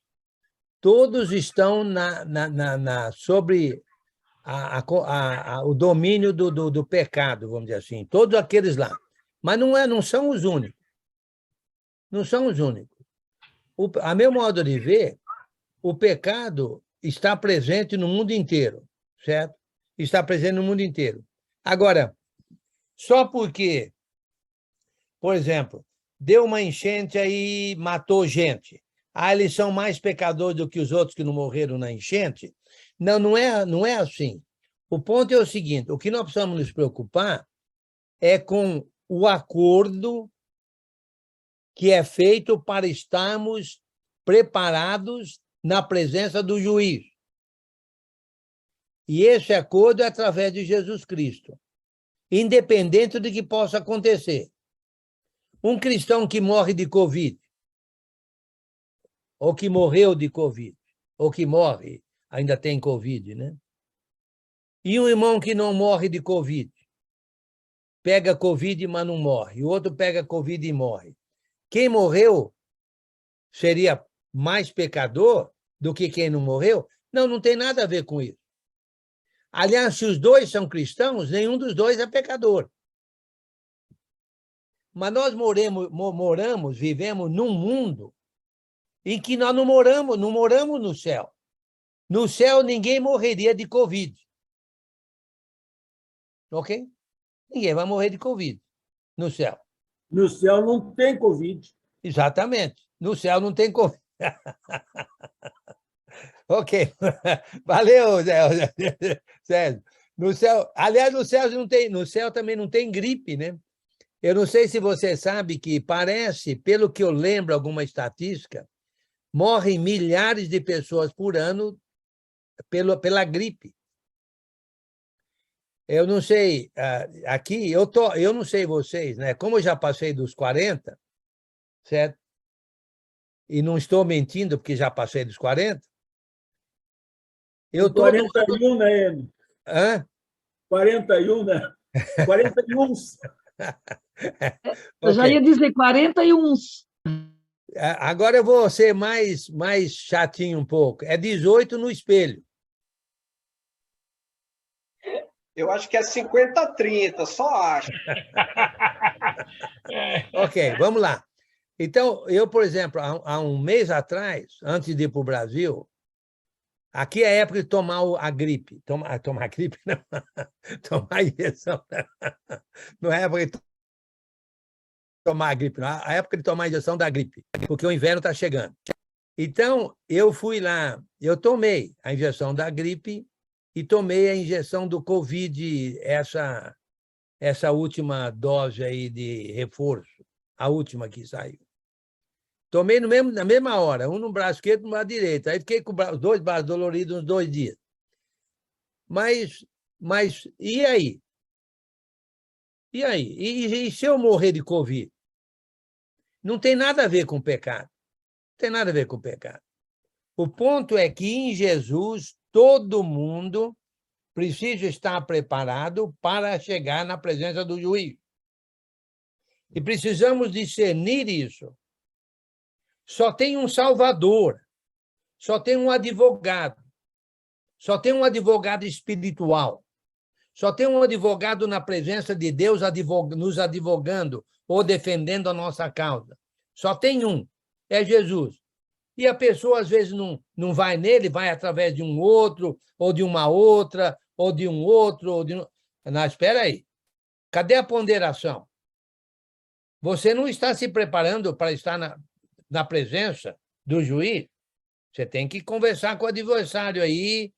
estão sobre o domínio do pecado, vamos dizer assim, todos aqueles lá. Mas não são os únicos. Não são os únicos. A meu modo de ver, o pecado está presente no mundo inteiro, certo? Está presente no mundo inteiro. Agora, só porque, por exemplo, deu uma enchente aí, matou gente. Eles são mais pecadores do que os outros que não morreram na enchente? Não é assim. O ponto é o seguinte: o que nós precisamos nos preocupar é com o acordo que é feito para estarmos preparados na presença do juiz. E esse acordo é através de Jesus Cristo, independente do que possa acontecer. Um cristão que morre de Covid, ou que morreu de Covid, ou que morre, ainda tem Covid, né? E um irmão que não morre de Covid, pega Covid, mas não morre. E o outro pega Covid e morre. Quem morreu seria mais pecador do que quem não morreu? Não tem nada a ver com isso. Aliás, se os dois são cristãos, nenhum dos dois é pecador. Mas nós vivemos num mundo em que nós não moramos no céu. No céu, ninguém morreria de Covid. Ok? Ninguém vai morrer de Covid no céu. No céu não tem Covid. Exatamente. No céu não tem Covid. Ok. Valeu, Sérgio. No céu, aliás, no céu também não tem gripe, né? Eu não sei se você sabe que parece, pelo que eu lembro, alguma estatística, morrem milhares de pessoas por ano pela gripe. Eu não sei, aqui, eu não sei vocês, né? Como eu já passei dos 40, certo? E não estou mentindo, porque já passei dos 40. Eu estou... 41, né, Enio? Hã? 41, né? 41. Eu já ia dizer 41. Agora eu vou ser mais chatinho um pouco. É 18 no espelho. Eu acho que é 50-30, só acho. Ok, vamos lá. Então, eu, por exemplo, há um mês atrás, antes de ir para o Brasil, aqui é a época de tomar a gripe. Tomar a gripe, não. Tomar a injeção. Não é a época de tomar a gripe, não. É a época de tomar a injeção da gripe, porque o inverno está chegando. Então, eu fui lá, eu tomei a injeção da gripe e tomei a injeção do Covid, essa última dose aí de reforço, a última que saiu. Tomei na mesma hora, um no braço esquerdo e no braço direito. Aí fiquei com os dois braços doloridos uns 2 dias. Mas e aí? E aí? E se eu morrer de Covid? Não tem nada a ver com pecado. Não tem nada a ver com pecado. O ponto é que, em Jesus, todo mundo precisa estar preparado para chegar na presença do juiz. E precisamos discernir isso. Só tem um Salvador, só tem um advogado, só tem um advogado espiritual, só tem um advogado na presença de Deus nos advogando ou defendendo a nossa causa. Só tem um, é Jesus. E a pessoa, às vezes, não vai nele, vai através de um outro, ou de uma outra, ou de um outro, ou de... Não, espera aí. Cadê a ponderação? Você não está se preparando para estar na presença do juiz? Você tem que conversar com o adversário aí,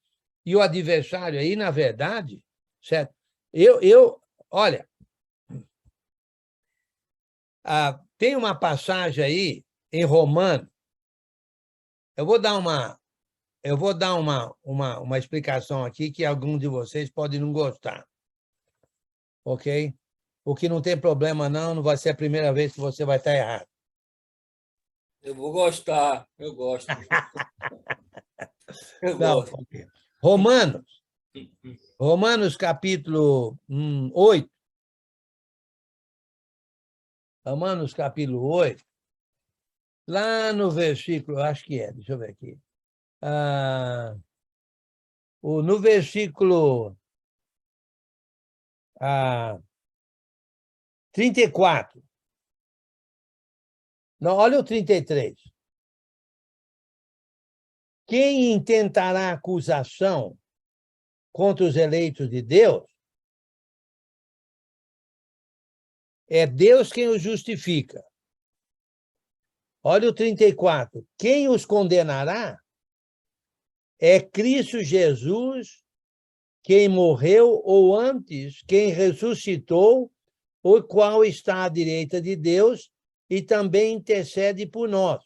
e o adversário aí, na verdade, certo? Olha, tem uma passagem aí em Romanos. Eu vou dar uma explicação aqui que algum de vocês pode não gostar. Ok? O que não tem problema, não vai ser a primeira vez que você vai estar errado. Eu vou gostar, eu gosto. Eu Não, gosto. okay. Romanos capítulo 8. Romanos capítulo 8. Lá no versículo, acho que deixa eu ver aqui. No versículo 34. Não, olha o 33. Quem intentará acusação contra os eleitos de Deus? É Deus quem os justifica. Olha o 34. Quem os condenará? É Cristo Jesus, quem morreu, ou antes, quem ressuscitou, o qual está à direita de Deus e também intercede por nós.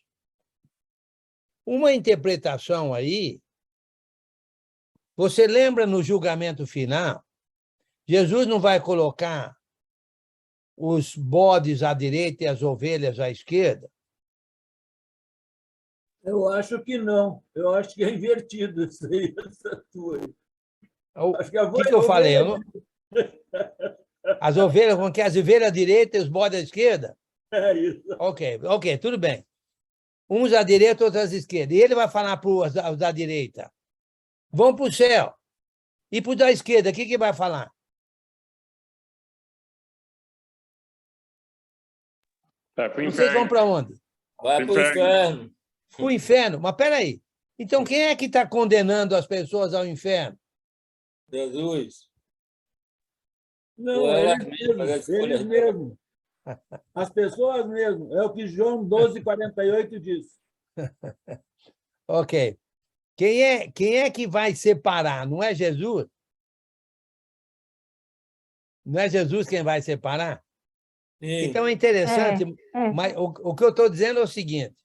Uma interpretação aí, você lembra no julgamento final, Jesus não vai colocar os bodes à direita e as ovelhas à esquerda? Eu acho que não. Eu acho que é invertido isso aí. O que eu falei? As ovelhas, como que as ovelhas à direita e os bodes à esquerda? É isso. Ok, tudo bem. Uns à direita, outros à esquerda. E ele vai falar para os da direita: vão para o céu. E para os da esquerda, o que vai falar? Vocês vão para onde? Vai para o inferno. Para o inferno? Mas espera aí. Então, quem é que está condenando as pessoas ao inferno? Jesus. Não, eles mesmos. As pessoas mesmo. É o que João 12:48 diz. Ok. Quem é que vai separar? Não é Jesus? Não é Jesus quem vai separar? Sim. Então é interessante, mas o que eu estou dizendo é o seguinte,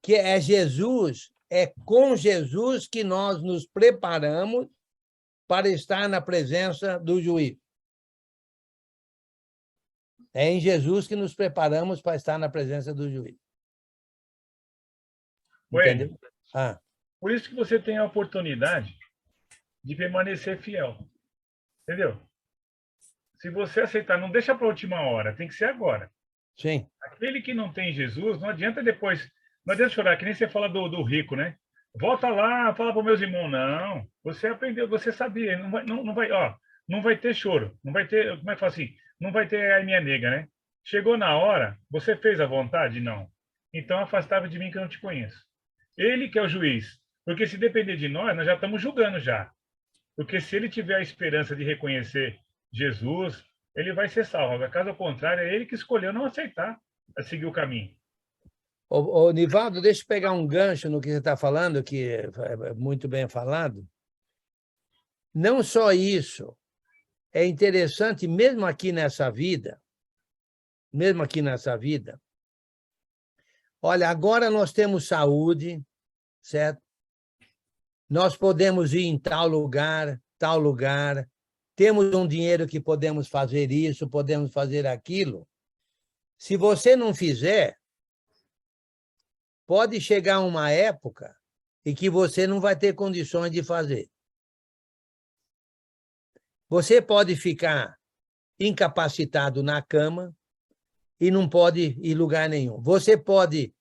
que é Jesus, é com Jesus que nós nos preparamos para estar na presença do juiz. É em Jesus que nos preparamos para estar na presença do juiz. Entendeu? Por isso que você tem a oportunidade de permanecer fiel. Entendeu? Se você aceitar, não deixa para a última hora, tem que ser agora. Sim. Aquele que não tem Jesus, não adianta depois... Não adianta chorar, que nem você fala do rico, né? Volta lá, fala para os meus irmãos. Não, você aprendeu, você sabia. Não vai ter choro. Não vai ter, como é que fala assim? Não vai ter a minha nega, né? Chegou na hora, você fez a vontade? Não. Então afastava de mim que eu não te conheço. Ele que é o juiz. Porque se depender de nós já estamos julgando já. Porque se ele tiver a esperança de reconhecer Jesus, ele vai ser salvo. Caso contrário, é ele que escolheu não aceitar a seguir o caminho. Ô, Nivaldo, deixa eu pegar um gancho no que você está falando, que é muito bem falado. Não só isso, é interessante, mesmo aqui nessa vida, olha, agora nós temos saúde, certo? Nós podemos ir em tal lugar, temos um dinheiro que podemos fazer isso, podemos fazer aquilo. Se você não fizer, pode chegar uma época em que você não vai ter condições de fazer. Você pode ficar incapacitado na cama e não pode ir em lugar nenhum. Você pode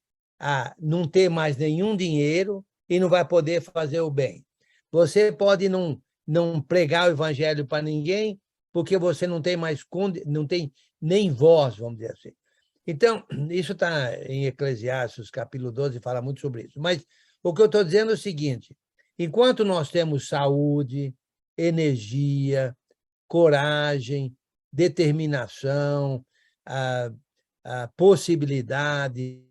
não ter mais nenhum dinheiro e não vai poder fazer o bem. Você pode não pregar o evangelho para ninguém porque você não tem mais não tem nem voz, vamos dizer assim. Então, isso está em Eclesiastes, capítulo 12, fala muito sobre isso. Mas o que eu estou dizendo é o seguinte, enquanto nós temos saúde, energia, coragem, determinação, a possibilidade,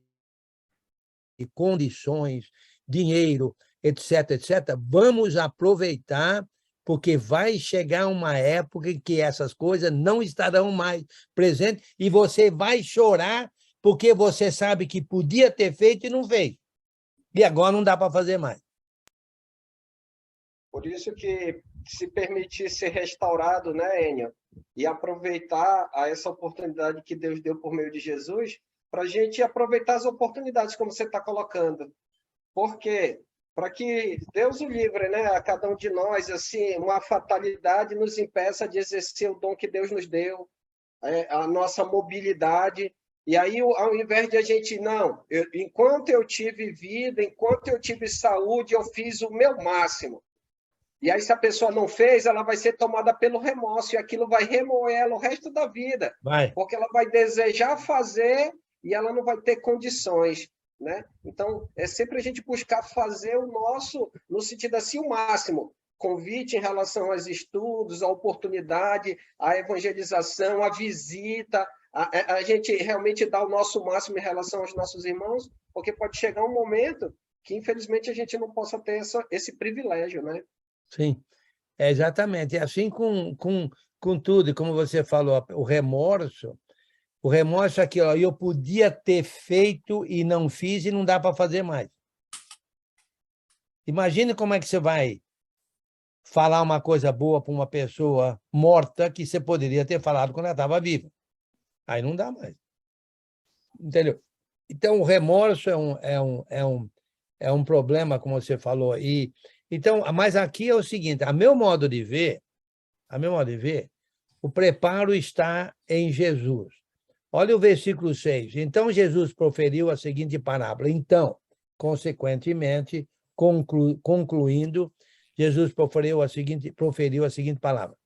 condições, dinheiro, etc., etc. Vamos aproveitar, porque vai chegar uma época em que essas coisas não estarão mais presentes e você vai chorar porque você sabe que podia ter feito e não fez. E agora não dá para fazer mais. Por isso que se permitir ser restaurado, né, Enio? E aproveitar essa oportunidade que Deus deu por meio de Jesus, para a gente aproveitar as oportunidades, como você está colocando. Por quê? Para que Deus o livre, né, a cada um de nós, assim, uma fatalidade nos impeça de exercer o dom que Deus nos deu, a nossa mobilidade. E aí, ao invés de a gente, não, enquanto eu tive vida, enquanto eu tive saúde, eu fiz o meu máximo. E aí, se a pessoa não fez, ela vai ser tomada pelo remorso, e aquilo vai remoer ela o resto da vida. Vai. Porque ela vai desejar fazer e ela não vai ter condições, né? Então, é sempre a gente buscar fazer o nosso, no sentido assim, o máximo. Convite em relação aos estudos, a oportunidade, a evangelização, a visita, a gente realmente dar o nosso máximo em relação aos nossos irmãos, porque pode chegar um momento que, infelizmente, a gente não possa ter esse privilégio, né? Sim, exatamente. É assim com tudo, e como você falou, o remorso é aquilo, ó, eu podia ter feito e não fiz e não dá para fazer mais. Imagine como é que você vai falar uma coisa boa para uma pessoa morta que você poderia ter falado quando ela estava viva. Aí não dá mais. Entendeu? Então, o remorso é um problema, como você falou. Então, mas aqui é o seguinte, a meu modo de ver, o preparo está em Jesus. Olha o versículo 6. Então, Jesus proferiu a seguinte parábola. Então, consequentemente, concluindo, Jesus proferiu a seguinte palavra.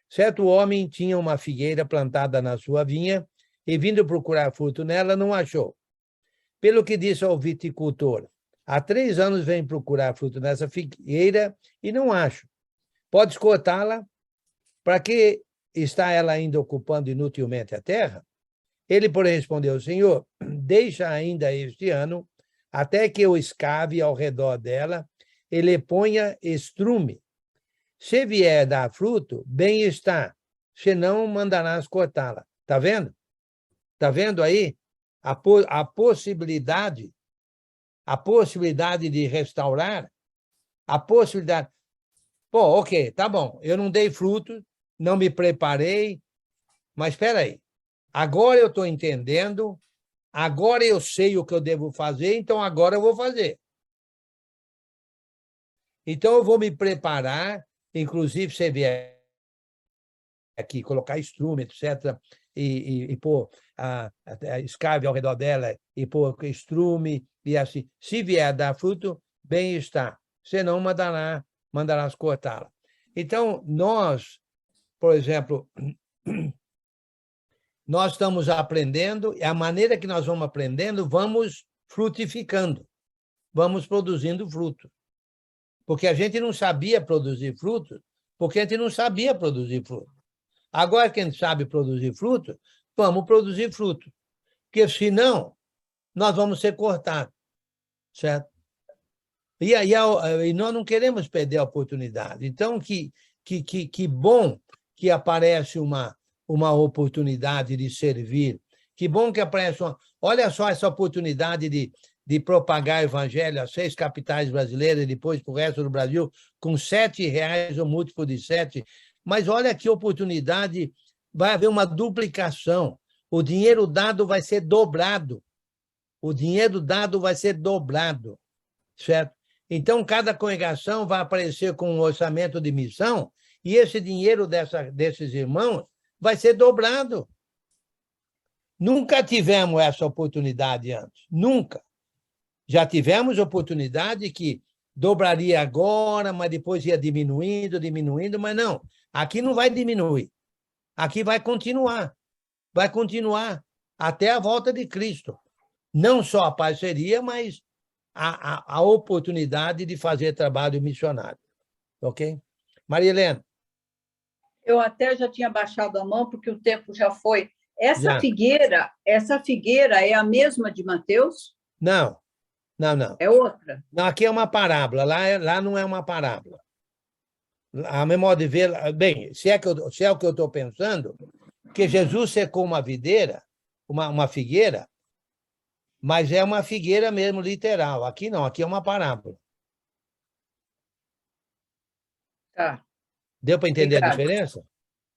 Certo homem tinha uma figueira plantada na sua vinha e, vindo procurar fruto nela, não achou. Pelo que disse ao viticultor, há 3 anos venho procurar fruto nessa figueira e não acho. Podes cortá-la? Para que está ela ainda ocupando inutilmente a terra? Ele, porém, respondeu, Senhor, deixa ainda este ano, até que eu escave ao redor dela e lhe ponha estrume. Se vier dar fruto, bem está, senão mandarás cortá-la. Está vendo? Está vendo aí a possibilidade de restaurar, a possibilidade. Pô, ok, tá bom, eu não dei fruto, não me preparei, mas espera aí, agora eu estou entendendo, agora eu sei o que eu devo fazer, então agora eu vou fazer. Então eu vou me preparar, inclusive se vier aqui, colocar estrume, etc., e pôr escave ao redor dela, e pôr estrume, e assim. Se vier dar fruto, bem está. Senão, mandarás cortá-la. Então, nós, por exemplo, nós estamos aprendendo, e a maneira que nós vamos aprendendo, vamos frutificando, vamos produzindo fruto. Porque a gente não sabia produzir fruto, porque a gente não sabia produzir fruto. Agora que a gente sabe produzir fruto, vamos produzir fruto. Porque, senão, nós vamos ser cortados, certo? E nós não queremos perder a oportunidade. Então, que bom que aparece uma oportunidade de servir. Que bom que aparece uma... Olha só essa oportunidade de propagar o evangelho a 6 capitais brasileiras e depois para o resto do Brasil, com R$7, o múltiplo de 7. Mas olha que oportunidade, vai haver uma duplicação. O dinheiro dado vai ser dobrado. O dinheiro dado vai ser dobrado, certo? Então, cada congregação vai aparecer com um orçamento de missão e esse dinheiro desses irmãos vai ser dobrado. Nunca tivemos essa oportunidade antes, nunca. Já tivemos oportunidade que dobraria agora, mas depois ia diminuindo, mas não. Aqui não vai diminuir. Aqui vai continuar até a volta de Cristo. Não só a parceria, mas a oportunidade de fazer trabalho missionário. Ok? Maria Helena. Eu até já tinha baixado a mão, porque o tempo já foi. Já. Essa figueira é a mesma de Mateus? Não, não. É outra? Não, aqui é uma parábola, lá não é uma parábola. A meu modo de ver, bem, se é o que eu estou pensando, que Jesus secou uma videira, uma figueira, mas é uma figueira mesmo, literal. Aqui não, aqui é uma parábola. Tá. Deu para entender Obrigada. a diferença?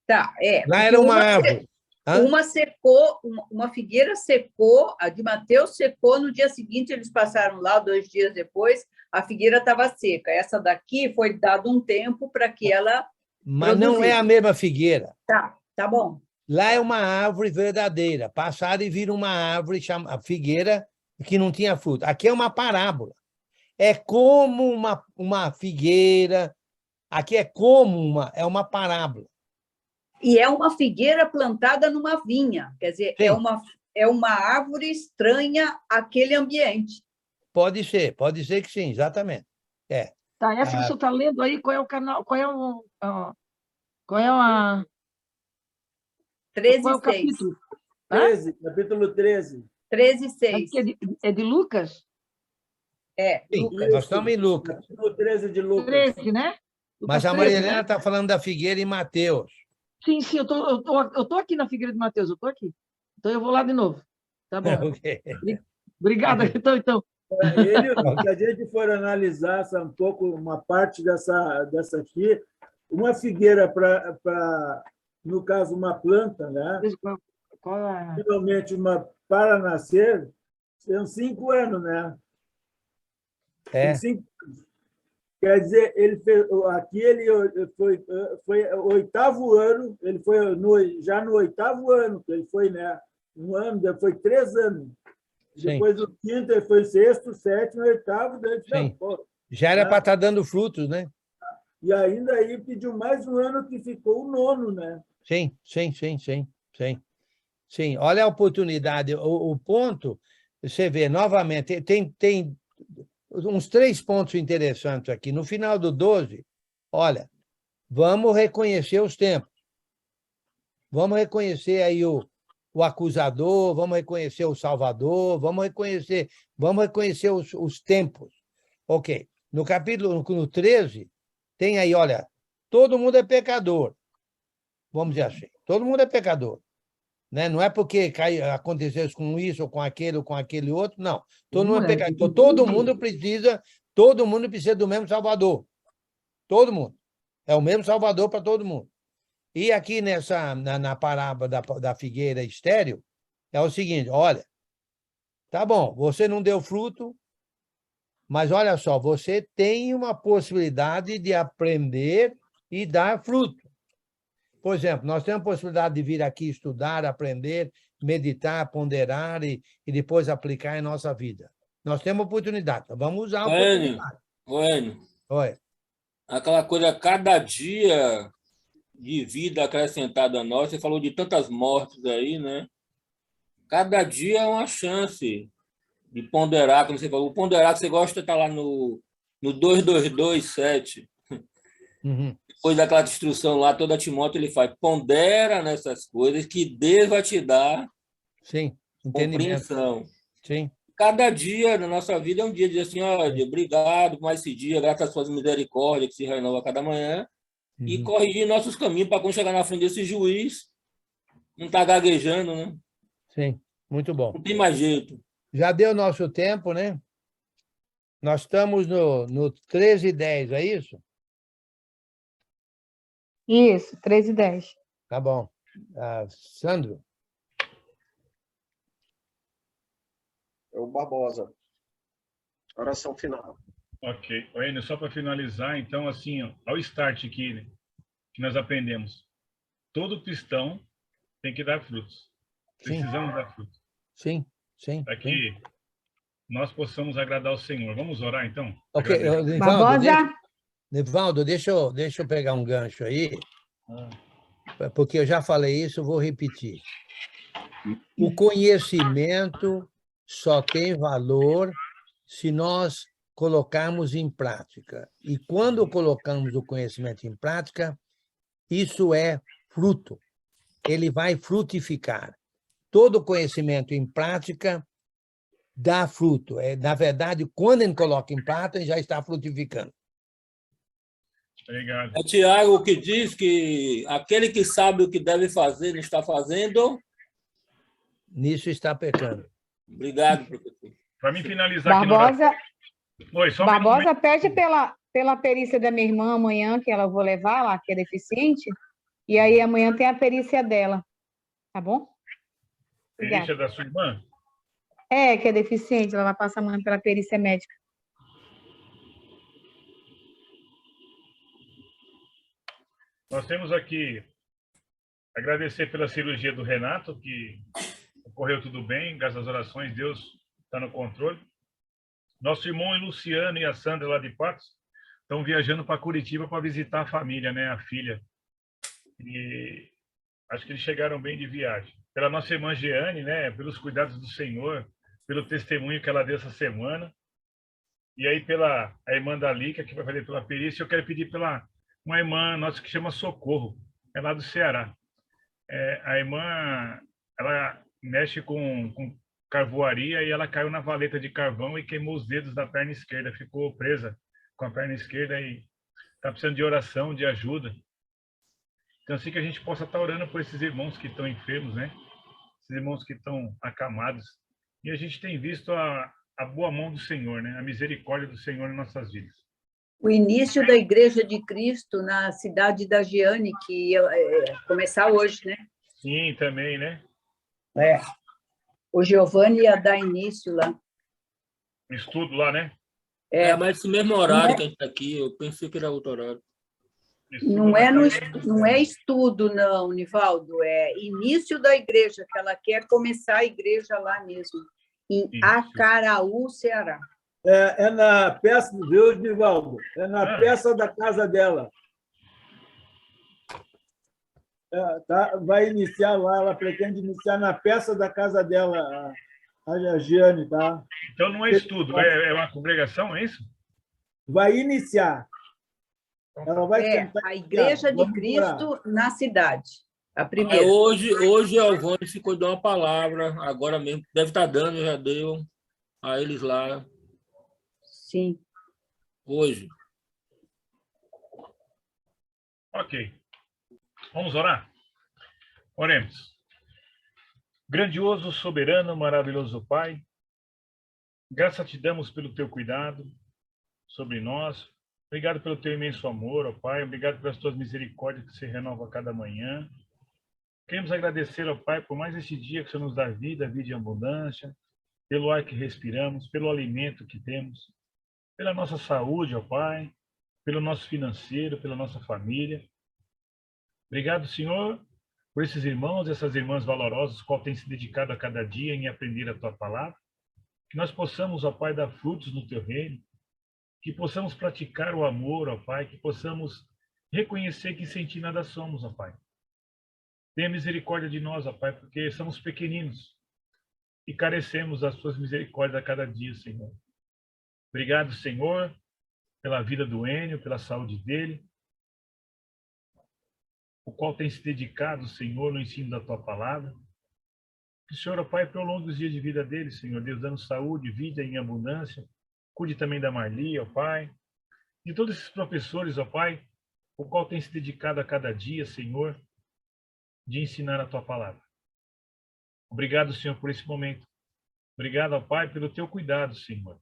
Tá, Lá era uma árvore. Uma secou, uma figueira secou, a de Mateus secou, no dia seguinte eles passaram lá, 2 dias depois, a figueira estava seca. Essa daqui foi dado um tempo para que ela Mas não é a mesma figueira. Tá bom. Lá é uma árvore verdadeira. Passaram e viram uma árvore, a figueira, que não tinha fruto. Aqui é uma parábola. É como uma figueira. Aqui é como é uma parábola. E é uma figueira plantada numa vinha. Quer dizer, é uma árvore estranha àquele ambiente. Pode ser que sim, exatamente. É. Tá, essa que o senhor está lendo aí, qual é o canal? Qual é a... 13 qual é o 6. capítulo? 13, capítulo 13. 13 6. É de Lucas? Sim, nós estamos em Lucas. Capítulo 13 de Lucas. 13, né? Mas a Maria Helena está falando da figueira em Mateus. Sim, eu tô aqui na figueira de Mateus, eu tô aqui. Então eu vou lá de novo. Tá bom. Okay. Obrigada, então. Se a gente for analisar um pouco uma parte dessa aqui, uma figueira no caso, uma planta, né? Geralmente, para nascer, são 5 anos, né? É. 5 anos. Quer dizer, aqui ele foi o 8º ano, ele foi já no 8º ano, que ele foi, né? Um ano, depois 3 anos. Sim. Depois o 5º, ele foi 6º, 7º, 8º, daí já era para estar dando frutos, né? E ainda aí pediu mais um ano, que ficou o 9º, né? Sim, olha a oportunidade. O ponto, você vê, novamente, tem uns 3 pontos interessantes aqui. No final do 12, olha, vamos reconhecer os tempos. Vamos reconhecer aí o acusador, vamos reconhecer o salvador, vamos reconhecer os tempos. Ok. No capítulo 13, tem aí, olha, todo mundo é pecador. Vamos dizer assim, todo mundo é pecador. Né? Não é porque aconteceu com isso, ou com aquele outro, não. Todo mundo é pecador. Então, todo mundo precisa do mesmo Salvador. Todo mundo. É o mesmo Salvador para todo mundo. E aqui na parábola da figueira estéril, é o seguinte, olha, tá bom, você não deu fruto, mas olha só, você tem uma possibilidade de aprender e dar fruto. Por exemplo, nós temos a possibilidade de vir aqui estudar, aprender, meditar, ponderar e depois aplicar em nossa vida. Nós temos oportunidade, então vamos usar a oportunidade. Oi. Aquela coisa, cada dia de vida acrescentada a nós, você falou de tantas mortes aí, né? Cada dia é uma chance de ponderar, como você falou. O ponderar que você gosta está lá no 2227. Uhum. Depois daquela instrução lá, toda Timóteo ele faz, pondera nessas coisas que Deus vai te dar compreensão. Sim. Cada dia na nossa vida é um dia de dizer assim, olha, obrigado por mais esse dia, graças às suas misericórdias que se renova a cada manhã, e corrigir nossos caminhos para quando chegar na frente desse juiz, não estar gaguejando, né? Sim, muito bom. Não tem mais jeito. Já deu nosso tempo, né? Nós estamos no 13:10, é isso? Isso, 13:10. Tá bom. Sandro? É o Barbosa. Oração final. Ok. Enio, só para finalizar, então, assim, ó, ao start aqui, né, que nós aprendemos, todo cristão tem que dar frutos. Precisamos dar frutos. Sim. Para que nós possamos agradar ao Senhor. Vamos orar, então? Ok. Nivaldo, deixa eu pegar um gancho aí, porque eu já falei isso, vou repetir. O conhecimento só tem valor se nós colocarmos em prática. E quando colocamos o conhecimento em prática, isso é fruto. Ele vai frutificar. Todo conhecimento em prática dá fruto. Na verdade, quando ele coloca em prática, ele já está frutificando. Obrigado. É Tiago que diz que aquele que sabe o que deve fazer não está fazendo. Nisso está pecando. Obrigado, professor. Para mim finalizar Barbosa, aqui no... Oi, só Barbosa pede pela perícia da minha irmã amanhã, que ela vou levar lá, que é deficiente, e aí amanhã tem a perícia dela. Tá bom? Obrigada. Perícia da sua irmã? É, que é deficiente, ela vai passar amanhã pela perícia médica. Nós temos aqui agradecer pela cirurgia do Renato, que ocorreu tudo bem, graças às orações, Deus está no controle. Nosso irmão Luciano e a Sandra, lá de Patos, estão viajando para Curitiba para visitar a família, né, a filha. E acho que eles chegaram bem de viagem. Pela nossa irmã Jeane, né, pelos cuidados do Senhor, pelo testemunho que ela deu essa semana. E aí pela a irmã da Lica, que vai fazer pela perícia, eu quero pedir pela uma irmã nossa que chama Socorro, é lá do Ceará. A irmã, ela mexe com carvoaria e ela caiu na valeta de carvão e queimou os dedos da perna esquerda, ficou presa com a perna esquerda e está precisando de oração, de ajuda. Então, assim que a gente possa estar orando por esses irmãos que estão enfermos, né? Esses irmãos que estão acamados. E a gente tem visto a boa mão do Senhor, né? A misericórdia do Senhor em nossas vidas. O início da Igreja de Cristo na cidade da Giane, que ia começar hoje, né? Sim, também, né? O Giovanni ia dar início lá. Estudo lá, né? Mas esse mesmo horário que a gente está aqui, eu pensei que era outro horário. Não é estudo, não, Nivaldo, é início da igreja, que ela quer começar a igreja lá mesmo, em Acaraú, Ceará. É na peça, viu, Nivaldo? É na peça da casa dela. Vai iniciar lá, ela pretende iniciar na peça da casa dela, a Giane, tá? Então não é estudo, é uma congregação, é isso? Vai iniciar. Ela vai a Igreja de Cristo na cidade, a primeira. Hoje a Alvone ficou de uma palavra, agora mesmo, deve estar dando, já deu a eles lá. Sim. Hoje. Ok. Vamos orar? Oremos. Grandioso, soberano, maravilhoso Pai, graças te damos pelo teu cuidado sobre nós. Obrigado pelo teu imenso amor, ó Pai. Obrigado pelas tuas misericórdias que se renovam a cada manhã. Queremos agradecer, ó Pai, por mais este dia que o Senhor nos dá vida em abundância, pelo ar que respiramos, pelo alimento que temos, pela nossa saúde, ó Pai, pelo nosso financeiro, pela nossa família. Obrigado, Senhor, por esses irmãos, essas irmãs valorosas, que têm se dedicado a cada dia em aprender a tua palavra. Que nós possamos, ó Pai, dar frutos no teu reino. Que possamos praticar o amor, ó Pai, que possamos reconhecer que sem ti nada somos, ó Pai. Tenha misericórdia de nós, ó Pai, porque somos pequeninos e carecemos das tuas misericórdias a cada dia, Senhor. Obrigado, Senhor, pela vida do Enio, pela saúde dele, o qual tem se dedicado, Senhor, no ensino da tua palavra. Que o Senhor, ó Pai, prolongue os dias de vida dele, Senhor Deus, dando saúde, vida em abundância. Cuide também da Marli, ó Pai, de todos esses professores, ó Pai, o qual tem se dedicado a cada dia, Senhor, de ensinar a tua palavra. Obrigado, Senhor, por esse momento. Obrigado, ó Pai, pelo teu cuidado, Senhor.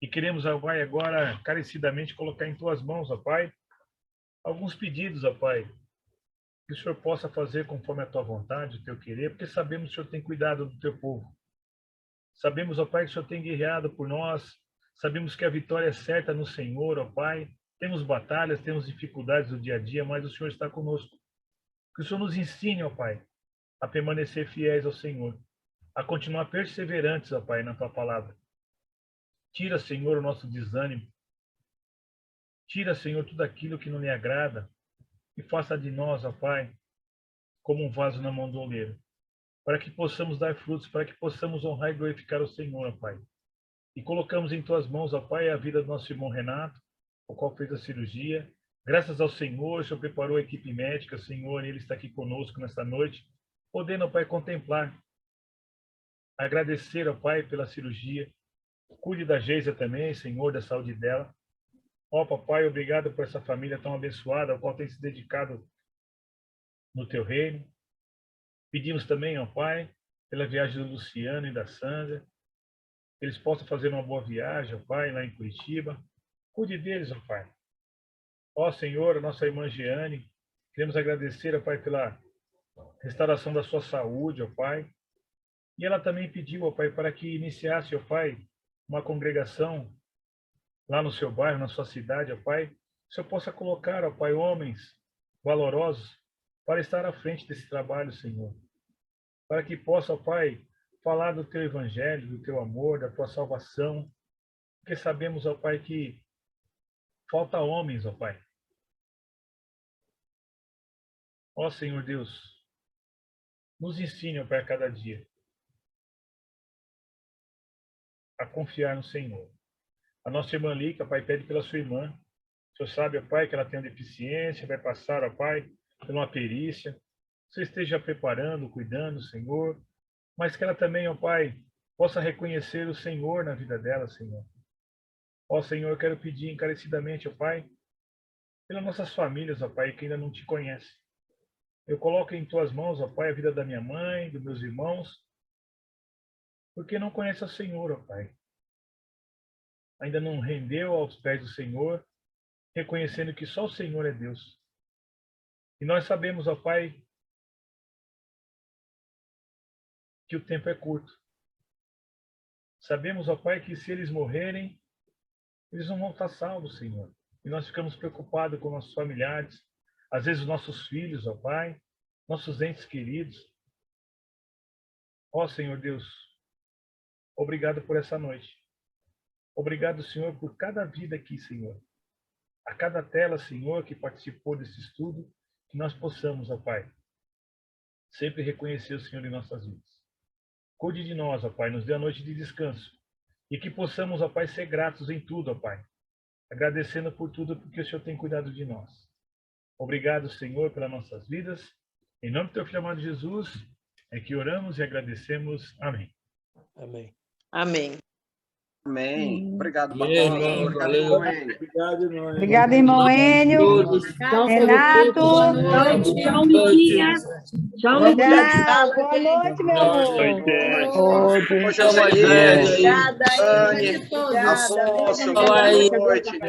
E queremos, ó Pai, agora, carecidamente, colocar em tuas mãos, ó Pai, alguns pedidos, ó Pai, que o Senhor possa fazer conforme a tua vontade, o teu querer, porque sabemos que o Senhor tem cuidado do teu povo. Sabemos, ó Pai, que o Senhor tem guerreado por nós. Sabemos que a vitória é certa no Senhor, ó Pai. Temos batalhas, temos dificuldades do dia a dia, mas o Senhor está conosco. Que o Senhor nos ensine, ó Pai, a permanecer fiéis ao Senhor, a continuar perseverantes, ó Pai, na tua palavra. Tira, Senhor, o nosso desânimo. Tira, Senhor, tudo aquilo que não lhe agrada e faça de nós, ó Pai, como um vaso na mão do oleiro, para que possamos dar frutos, para que possamos honrar e glorificar o Senhor, ó Pai. E colocamos em tuas mãos, ó Pai, a vida do nosso irmão Renato, o qual fez a cirurgia. Graças ao Senhor, o Senhor preparou a equipe médica, Senhor, ele está aqui conosco nesta noite, podendo, ó Pai, contemplar, agradecer, ó Pai, pela cirurgia. Cuide da Geisa também, Senhor, da saúde dela. Ó Papai, obrigado por essa família tão abençoada, ao qual tem se dedicado no teu reino. Pedimos também, ó Pai, pela viagem do Luciano e da Sandra, que eles possam fazer uma boa viagem, ó Pai, lá em Curitiba. Cuide deles, ó Pai. Ó Senhor, a nossa irmã Jeane, queremos agradecer, ó Pai, pela restauração da sua saúde, ó Pai. E ela também pediu, ó Pai, para que iniciasse, ó Pai, uma congregação lá no seu bairro, na sua cidade, ó Pai. Que o Senhor possa colocar, ó Pai, homens valorosos para estar à frente desse trabalho, Senhor. Para que possa, ó Pai, falar do teu evangelho, do teu amor, da tua salvação. Porque sabemos, ó Pai, que falta homens, ó Pai. Ó Senhor Deus, nos ensine, ó Pai, a cada dia a confiar no Senhor. A nossa irmã Lica, Pai, pede pela sua irmã. O Senhor sabe, ó Pai, que ela tem uma deficiência, vai passar, ó Pai, por uma perícia. Você esteja preparando, cuidando, Senhor, mas que ela também, ó Pai, possa reconhecer o Senhor na vida dela, Senhor. Ó Senhor, eu quero pedir encarecidamente, ó Pai, pelas nossas famílias, ó Pai, que ainda não te conhecem. Eu coloco em tuas mãos, ó Pai, a vida da minha mãe, dos meus irmãos, porque não conhece o Senhor, ó Pai. Ainda não rendeu aos pés do Senhor, reconhecendo que só o Senhor é Deus. E nós sabemos, ó Pai, que o tempo é curto. Sabemos, ó Pai, que se eles morrerem, eles não vão estar salvos, Senhor. E nós ficamos preocupados com nossos familiares, às vezes os nossos filhos, ó Pai, nossos entes queridos. Ó Senhor Deus, obrigado por essa noite. Obrigado, Senhor, por cada vida aqui, Senhor. A cada tela, Senhor, que participou desse estudo, que nós possamos, ó Pai, sempre reconhecer o Senhor em nossas vidas. Cuide de nós, ó Pai, nos dê a noite de descanso. E que possamos, ó Pai, ser gratos em tudo, ó Pai. Agradecendo por tudo, porque o Senhor tem cuidado de nós. Obrigado, Senhor, pelas nossas vidas. Em nome do teu filho amado Jesus, é que oramos e agradecemos. Amém. Amém. Amém. Amém. Obrigado, Amém, Barbosa. irmão. Obrigado, Valeu. irmão Enio. Obrigado, irmão. Obrigada, irmão Enio. Renato. Boa noite. Tchau, Miquinha. Tchau, Miquinha. Tchau, boa noite, meu amor. Ô, José Maria, Obrigada, Anne, Afonso, boa noite.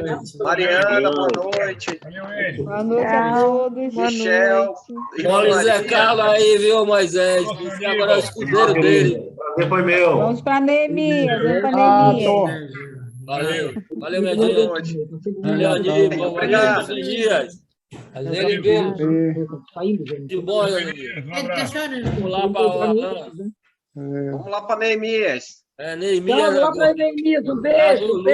Mariana, boa noite. Valeu, Enio. Boa noite a todos. Michel, irmã Olha o Zé Maria. Carlos aí, viu, Moisés? Você agora é o escudeiro dele. Prazer foi meu. Vamos para Neemias. Vamos para Neemias. Valeu. Valeu, minha Boa dia. noite. Valeu, Adir. Valeu, Obrigado. esses dias. Ele mesmo. De boa, Adir. Um abraço. Vamos lá para Vamos lá para Neemias. Neemias Tchau, lá agora. para Neemias. Um beijo.